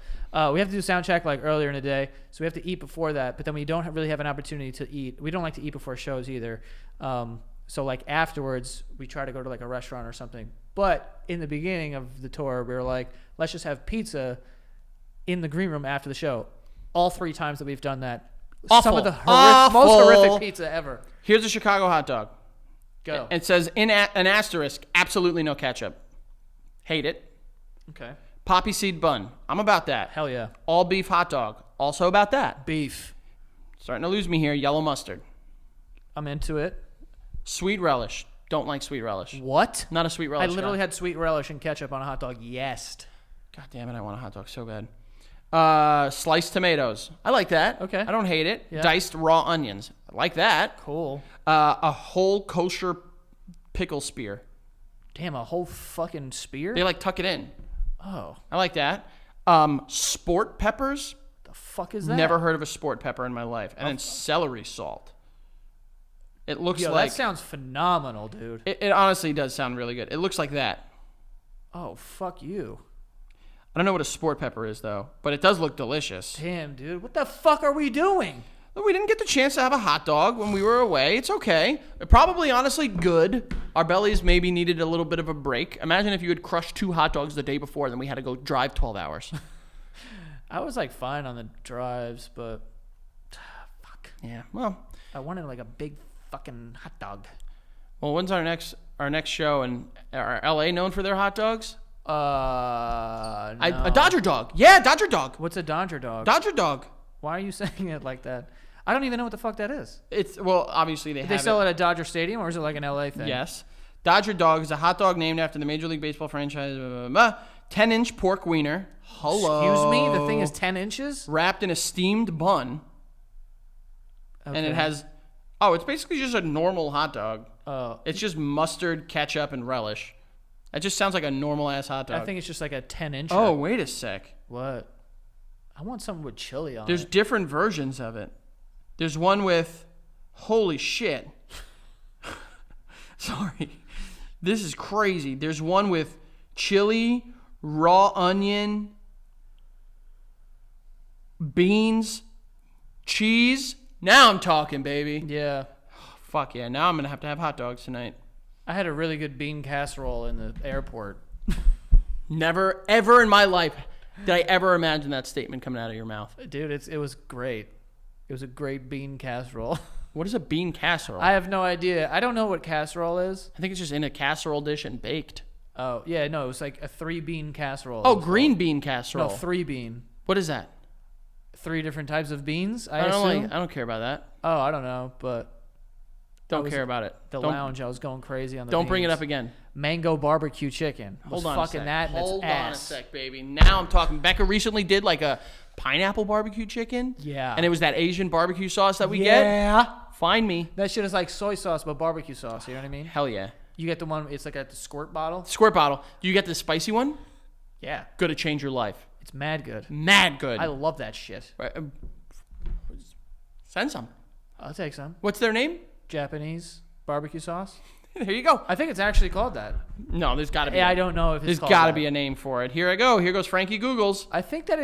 we have to do sound check like earlier in the day. So we have to eat before that. But then we don't really have an opportunity to eat. We don't like to eat before shows either. So like afterwards, we try to go to like a restaurant or something. But in the beginning of the tour, we were like, let's just have pizza in the green room after the show. All 3 times that we've done that. Awful. Some of the Awful. most horrific pizza ever. Here's a Chicago hot dog. Go. It says in an asterisk, absolutely no ketchup. Hate it. Okay. Poppy seed bun. I'm about that. Hell yeah. All beef hot dog. Also about that. Beef. Starting to lose me here. Yellow mustard. I'm into it. Sweet relish. Don't like sweet relish. What? Not a sweet I relish literally guy. had sweet relish and ketchup on a hot dog. Yes. God damn it, I want a hot dog so bad. Sliced tomatoes. I like that. Okay. I don't hate it. Yeah. Diced raw onions. I like that. Cool. A whole kosher pickle spear. Damn, a whole fucking spear? They like tuck it in. Oh. I like that. Sport peppers. The fuck is that? Never heard of a sport pepper in my life. And then celery salt. It looks Yo, like that sounds phenomenal, dude. it honestly does sound really good. It looks like that. Oh, fuck you. I don't know what a sport pepper is though, but it does look delicious. Damn, dude. What the fuck are we doing? We didn't get the chance to have a hot dog when we were away. It's okay. Probably, honestly, good. Our bellies maybe needed a little bit of a break. Imagine if you had crushed 2 hot dogs the day before, then we had to go drive 12 hours. I was like fine on the drives, but fuck. Yeah, well. I wanted like a big fucking hot dog. Well, when's our next show? And are LA known for their hot dogs? No. A Dodger dog. Yeah, Dodger dog. What's a Dodger dog? Dodger dog. Why are you saying it like that? I don't even know what the fuck that is. It's, well, obviously They sell it at Dodger Stadium, or is it like an LA thing? Yes. Dodger dog is a hot dog named after the Major League Baseball franchise. 10-inch pork wiener. Hello. Excuse me? The thing is 10 inches? Wrapped in a steamed bun. Okay. And it has, it's basically just a normal hot dog. Oh. It's just mustard, ketchup, and relish. That just sounds like a normal-ass hot dog. I think it's just like a 10-inch. Oh, wait a sec. What? I want something with chili on There's it. different versions of it. There's one with, holy shit. Sorry. This is crazy. There's one with chili, raw onion, beans, cheese. Now I'm talking, baby. Yeah. Fuck yeah. Now I'm going to have hot dogs tonight. I had a really good bean casserole in the airport. Never, ever in my life did I ever imagine that statement coming out of your mouth. Dude, it was great. It was a great bean casserole. What is a bean casserole? I have no idea. I don't know what casserole is. I think it's just in a casserole dish and baked. Oh, yeah, no, it was like a 3-bean casserole. Oh, green bean casserole. No, 3-bean. What is that? 3 different types of beans, I don't assume? I don't care about that. Oh, I don't know, but Don't care about it. the Don't- lounge, I was going crazy on the Don't bring it beans. up again. Mango barbecue chicken. Hold was on a fucking sec. that and Hold its on a ass. sec, baby. Now I'm talking. Becca recently did like a pineapple barbecue chicken. Yeah. And it was that Asian barbecue sauce that we get. Yeah. Find me. That shit is like soy sauce, but barbecue sauce. You know what I mean? Hell yeah. You get the one, it's like a squirt bottle. Squirt bottle. Do you get the spicy one? Yeah. Gonna change your life. It's mad good. Mad good. I love that shit. Right, Send some. I'll take some. What's their name? Japanese barbecue sauce. There you go. I think it's actually called that. No, there's got to be. Yeah, I don't know if it's There's called got to that. be a name for it. Here I go. Here goes Frankie Googles. I think that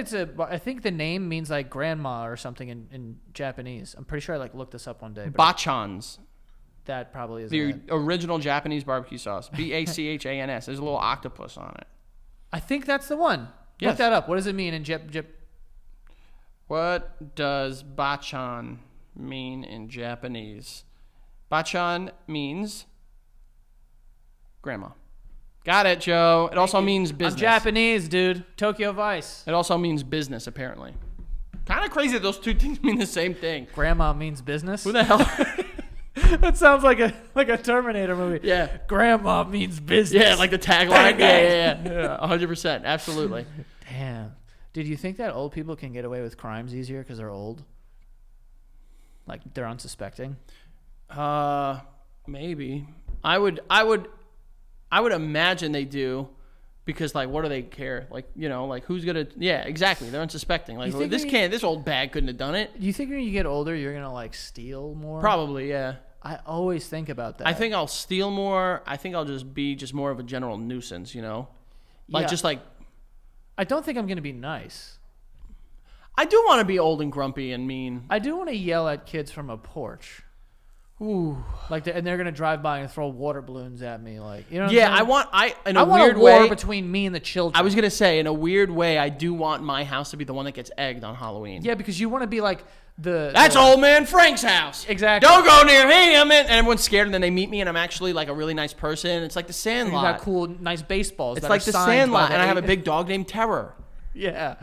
I think the name means like grandma or something in Japanese. I'm pretty sure I like looked this up one day. But Bachans. that probably is The it. original Japanese barbecue sauce. Bachans. There's a little octopus on it. I think that's the one. Yes. Look that up. What does it mean in What does bachan mean in Japanese? Bachan means grandma. Got it, Joe. It also means business. I'm Japanese, dude. Tokyo Vice. It also means business, apparently. Kind of crazy that those two things mean the same thing. Grandma means business. Who the hell? That sounds like a Terminator movie. Yeah. Grandma means business. Yeah, like the tagline. Yeah. 100%. Absolutely. Damn. Did you think that old people can get away with crimes easier because they're old? Like they're unsuspecting? Maybe. I would imagine they do, because like, what do they care? Like, you know, like who's gonna? Yeah, exactly. They're unsuspecting. Like, You think this old bag couldn't have done it. Do you think when you get older you're gonna like steal more? Probably, yeah. I always think about that. I think I'll steal more. I think I'll just be more of a general nuisance, you know? Like, Yeah. just like, I don't think I'm gonna be nice. I do want to be old and grumpy and mean. I do want to yell at kids from a porch. Ooh. Like, and they're gonna drive by and throw water balloons at me, like, you know. What Yeah, I'm saying? in I a want weird a war way. between me and the children. I was going to say, in a weird way, I do want my house to be the one that gets egged on Halloween. Yeah, because you want to be like That's old man Frank's house. Exactly. Don't go near him. And everyone's scared, and then they meet me, and I'm actually like a really nice person. It's like the You Sandlot. got cool, nice baseballs. It's that like are the signed by Sandlot, the and I have a eight- big dog named Terror. Yeah,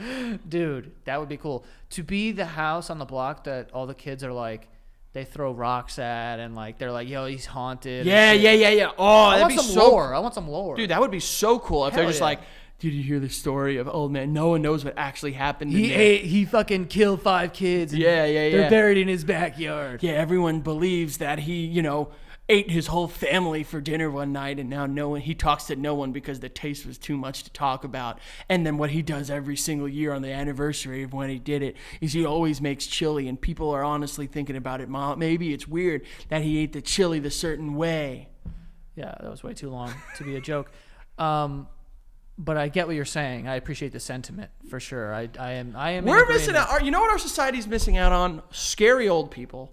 dude, that would be cool. To be the house on the block that all the kids are like, they throw rocks at, and like they're like, "Yo, he's haunted." Yeah. Oh, I that'd want be some so lore. I want some lore, Dude, that would be so cool if they're Hell just yeah. like, did you hear the story of old man? No one knows what actually happened. in there." He fucking killed 5 kids. And Yeah. They're buried in his backyard. Yeah, everyone believes that he, ate his whole family for dinner one night, and now he talks to no one because the taste was too much to talk about. And then what he does every single year on the anniversary of when he did it is he always makes chili, and people are honestly thinking about it. Maybe it's weird that he ate the chili the certain way. Yeah, that was way too long to be a joke. But I get what you're saying. I appreciate the sentiment for sure. I am. in We're missing agreement. out. You know what our society's missing out on? Scary old people.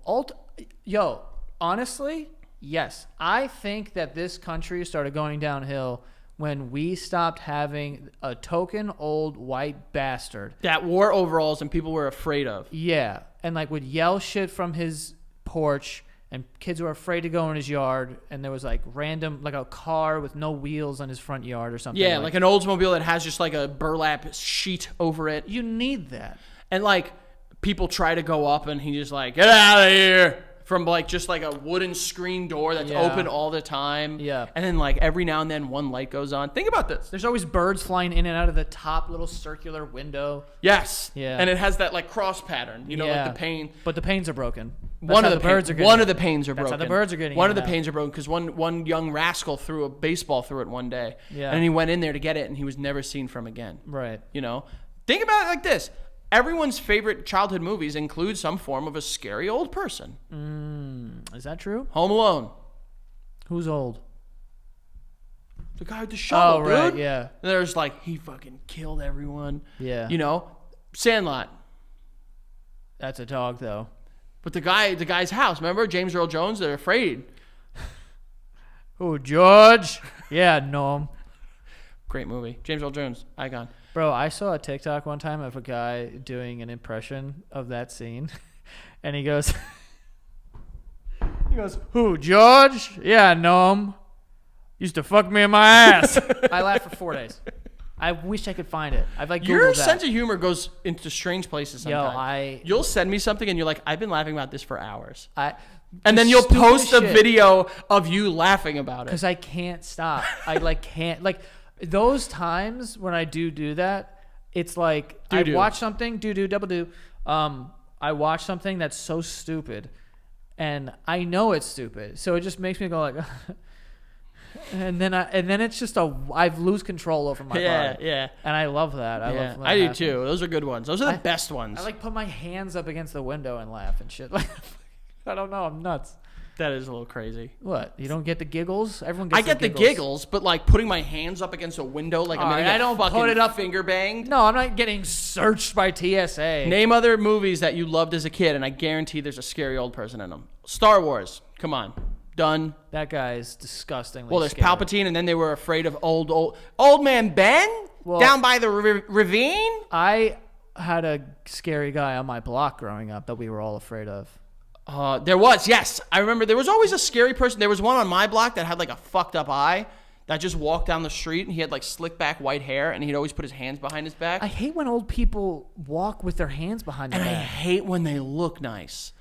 Yo, honestly, yes. I think that this country started going downhill when we stopped having a token old white bastard. That wore overalls and people were afraid of. Yeah, and like would yell shit from his porch, and kids were afraid to go in his yard, and there was like random, like a car with no wheels on his front yard or something. Yeah, like an Oldsmobile that has just like a burlap sheet over it. you need that. And like people try to go up and he just like, get out of here. From like just like a wooden screen door that's Yeah. open all the time. Yeah. And then like every now and then one light goes on. Think about this. There's always birds flying in and out of the top little circular window. Yes. Yeah. And it has that like cross pattern, you know, Yeah. like the pane. But the panes are broken. That's One how of the birds are getting one in. of the panes are That's broken. how the birds are getting One in of the and out. panes are broken because one young rascal threw a baseball through it one day. Yeah. And he went in there to get it and he was never seen from again. Right. You know? Think about it like this. Everyone's favorite childhood movies include some form of a scary old person. Is that true? Home Alone. Who's old? The guy with the shovel, Oh, right, dude. yeah. And there's like, he fucking killed everyone. Yeah. You know? Sandlot. That's a dog, though. But the guy's house, remember? James Earl Jones, they're afraid. Oh, George. Yeah, know him. Great movie. James Earl Jones, icon. Bro, I saw a TikTok one time of a guy doing an impression of that scene. And he goes, who, George? Yeah, I know him. Used to fuck me in my ass. I laughed for 4 days. I wish I could find it. I've like Googled Your that. sense of humor goes into strange places Yo, sometimes. You'll send me something and you're like, I've been laughing about this for hours. And then the you'll stupidest post a shit. video of you laughing about it. Because I can't stop. I like can't like those times when I do that. It's like Do-do. I watch something double do. I watch something that's so stupid, and I know it's stupid, so it just makes me go like, and then it's just I lose control over my body. Yeah. And I love that. I Yeah, love. When I that do happens. too. Those are good ones. Those are the best ones. I like put my hands up against the window and laugh and shit. Like I don't know. I'm nuts. that is a little crazy. What? You don't get the giggles? Everyone gets I get the giggles, but like putting my hands up against a window, like I'm All gonna right, get I don't fucking put it up- finger banged. No, I'm not getting searched by TSA. Name other movies that you loved as a kid, and I guarantee there's a scary old person in them. Star Wars, come on, done. That guy is disgustingly Well, there's scary. Palpatine, and then they were afraid of old man Ben Well- down by the ravine. I had a scary guy on my block growing up that we were all afraid of. There was, yes, I remember. There was always a scary person. There was one on my block that had like a fucked up eye that just walked down the street, and he had like slick back white hair, and he'd always put his hands behind his back. I hate when old people walk with their hands behind their And I back. hate when they look nice.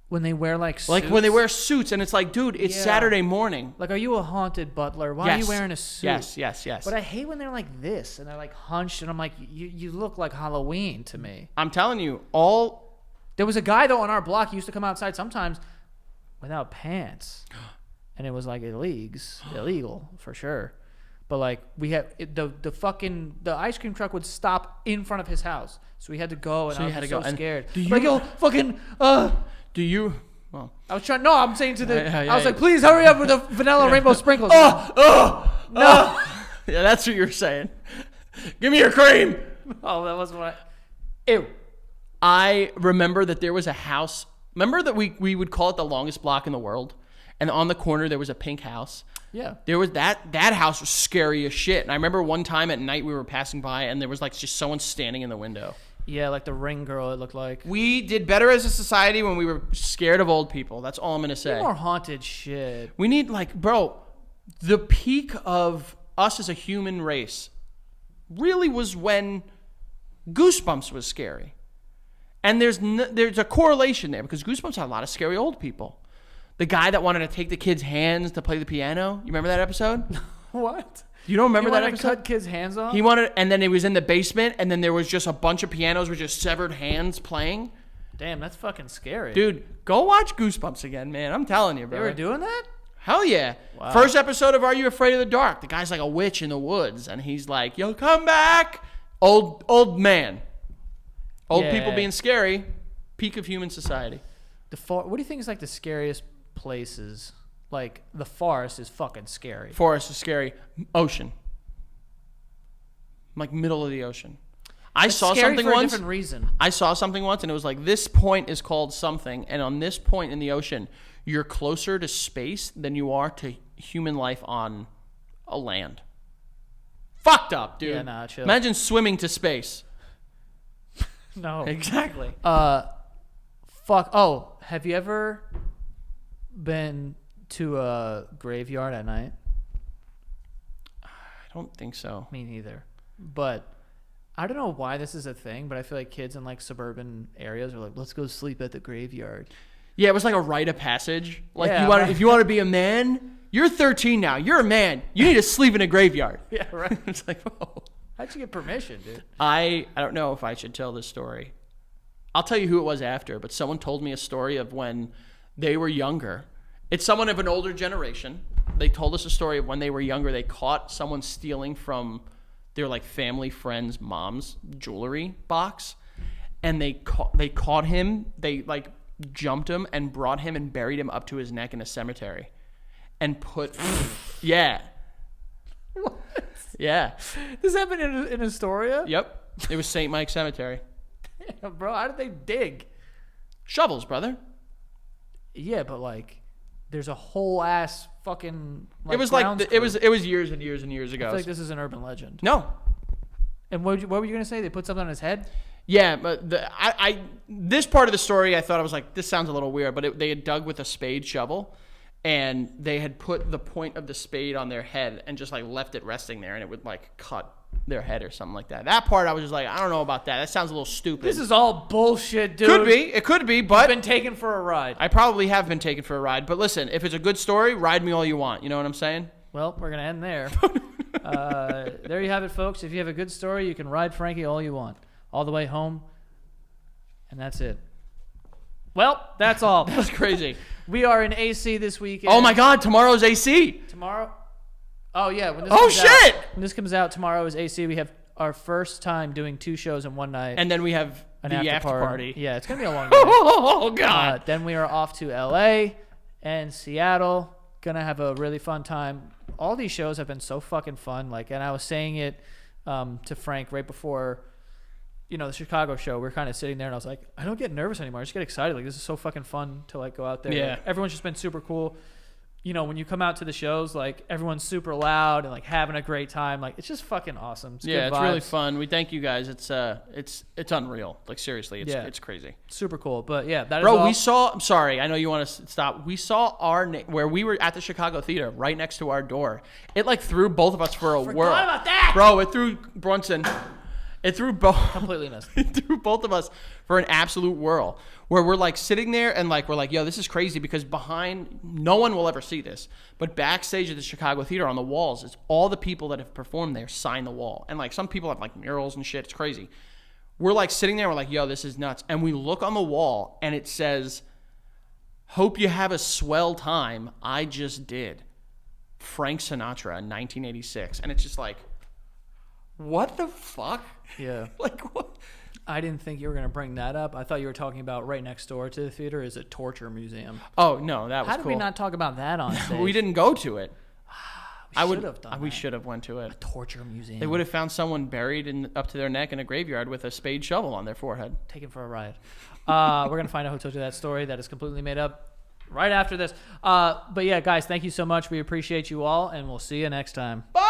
When they wear like Like suits. when they wear suits and it's like, dude, it's Yeah. Saturday morning. Like, are you a haunted butler? Why are you wearing a suit? Yes. But I hate when they're like this and they're like hunched, and I'm like, you look like Halloween to me. I'm telling you, There was a guy though on our block. He used to come outside sometimes without pants, and it was like illegal for sure. But like we had the ice cream truck would stop in front of his house, so we had to go, and So I you was had to so go. And scared. do Like, you- yo, fucking do you? Well, I was trying. No, I'm saying to the. Yeah, I was yeah. like, please hurry up with the vanilla rainbow sprinkles. yeah, that's what you're saying. Give me your cream. Oh, that wasn't what. Ew. I remember that there was a house. Remember that we would call it the longest block in the world, and on the corner there was a pink house. Yeah. There was that house was scary as shit. And I remember one time at night we were passing by and there was like just someone standing in the window. Yeah, like the ring girl. It looked like. We did better as a society when we were scared of old people. That's all I'm gonna say. More haunted shit. We need like, bro, the peak of us as a human race really was when Goosebumps was scary. And there's a correlation there because Goosebumps had a lot of scary old people. The guy that wanted to take the kid's hands to play the piano. You remember that episode? What? You don't remember You that wanna episode? cut kids' hands off? He wanted, and then it was in the basement, and then there was just a bunch of pianos with just severed hands playing. Damn, that's fucking scary. Dude, go watch Goosebumps again, man. I'm telling you, they bro. were doing that? Hell yeah. Wow. First episode of Are You Afraid of the Dark? The guy's like a witch in the woods, and he's like, yo, come back. Old man. Old Yeah. people being scary. Peak of human society. What do you think is like the scariest places? Like the forest is fucking scary. Forest is scary. Ocean. like middle of the ocean. I saw Scary something for a once. different reason. I saw something once, and it was like, this point is called something, and on this point in the ocean, you're closer to space than you are to human life on a land. Fucked up, dude. Yeah, nah, chill. Imagine swimming to space. No. Exactly. Fuck. Oh, have you ever been to a graveyard at night? I don't think so. Me neither. But I don't know why this is a thing, but I feel like kids in like suburban areas are like, let's go sleep at the graveyard. Yeah, it was like a rite of passage. Like, Yeah, if you want to be a man, you're 13 now. You're a man. You need to sleep in a graveyard. Yeah, right. It's like, oh. How'd you get permission, dude? I don't know if I should tell this story. I'll tell you who it was after, but someone told me a story of when they were younger. It's someone of an older generation. They told us a story of when they were younger. They caught someone stealing from their like family friend's mom's jewelry box, and they caught him. They like jumped him and brought him and buried him up to his neck in a cemetery, and put yeah. What? Yeah. This happened in Astoria? Yep. It was St. Mike's Cemetery. Damn, bro, how did they dig? Shovels, brother. Yeah, but like, there's a whole ass fucking. Like, It was like grounds it was years and years and years crew. ago. I feel like this is an urban legend. No. And what were you gonna say? They put something on his head? Yeah, but this part of the story, I thought, I was like, this sounds a little weird, but they had dug with a spade shovel, and they had put the point of the spade on their head and just like left it resting there, and it would like cut their head or something like that. That part, I was just like, I don't know about that. That sounds a little stupid. This is all bullshit, dude. Could be. It could be, but Been taken for a ride. I probably have been taken for a ride. But listen, if it's a good story, ride me all you want. You know what I'm saying? Well, we're gonna end there. There you have it, folks. If you have a good story, you can ride Frankie all you want, all the way home, and that's it. Well, that's all. That's crazy. We are in AC this weekend. Oh my God, tomorrow's AC. Tomorrow. Oh yeah. When this Oh, comes shit! Out, when this comes out, tomorrow is AC. We have our first time doing 2 shows in one night. And then we have an the after party. Yeah, it's gonna be a long day. Oh God. Then we are off to LA and Seattle. Gonna have a really fun time. All these shows have been so fucking fun. Like, and I was saying it to Frank right before, the Chicago show. We are kind of sitting there, and I was like, I don't get nervous anymore. I just get excited. Like, this is so fucking fun to like go out there. Yeah. Like, everyone's just been super cool. When you come out to the shows, like everyone's super loud and like having a great time. Like, it's just fucking awesome. It's Yeah, good it's really vibes. fun. We thank you guys. It's unreal. Like, seriously, it's crazy. Super cool. But yeah, that is Bro, all. we saw. I'm sorry, I know you want to stop. We saw where we were at the Chicago Theater, right next to our door. It like threw both of us for a whirl. Forgot about that. Bro, it threw Brunson. It threw both. Completely missed. It threw both of us for an absolute whirl. Where we're like sitting there and like we're like, yo, this is crazy because behind, no one will ever see this, but backstage at the Chicago Theater on the walls, it's all the people that have performed there sign the wall, and like some people have like murals and shit. It's crazy. We're like sitting there, we're like, yo, this is nuts, and we look on the wall and it says, "Hope you have a swell time. I just did." Frank Sinatra in 1986, and it's just like, what the fuck? Yeah. Like what? I didn't think you were going to bring that up. I thought you were talking about right next door to the theater is a torture museum. Oh no, that was How did cool. we not talk about that on stage? We didn't go to it. We should have done We that. should have went to it. Torture museum. They would have found someone buried up to their neck in a graveyard with a spade shovel on their forehead. taken for a ride. We're going to find out who told you that story. That is completely made up right after this. But yeah, guys, thank you so much. We appreciate you all, and we'll see you next time. Bye!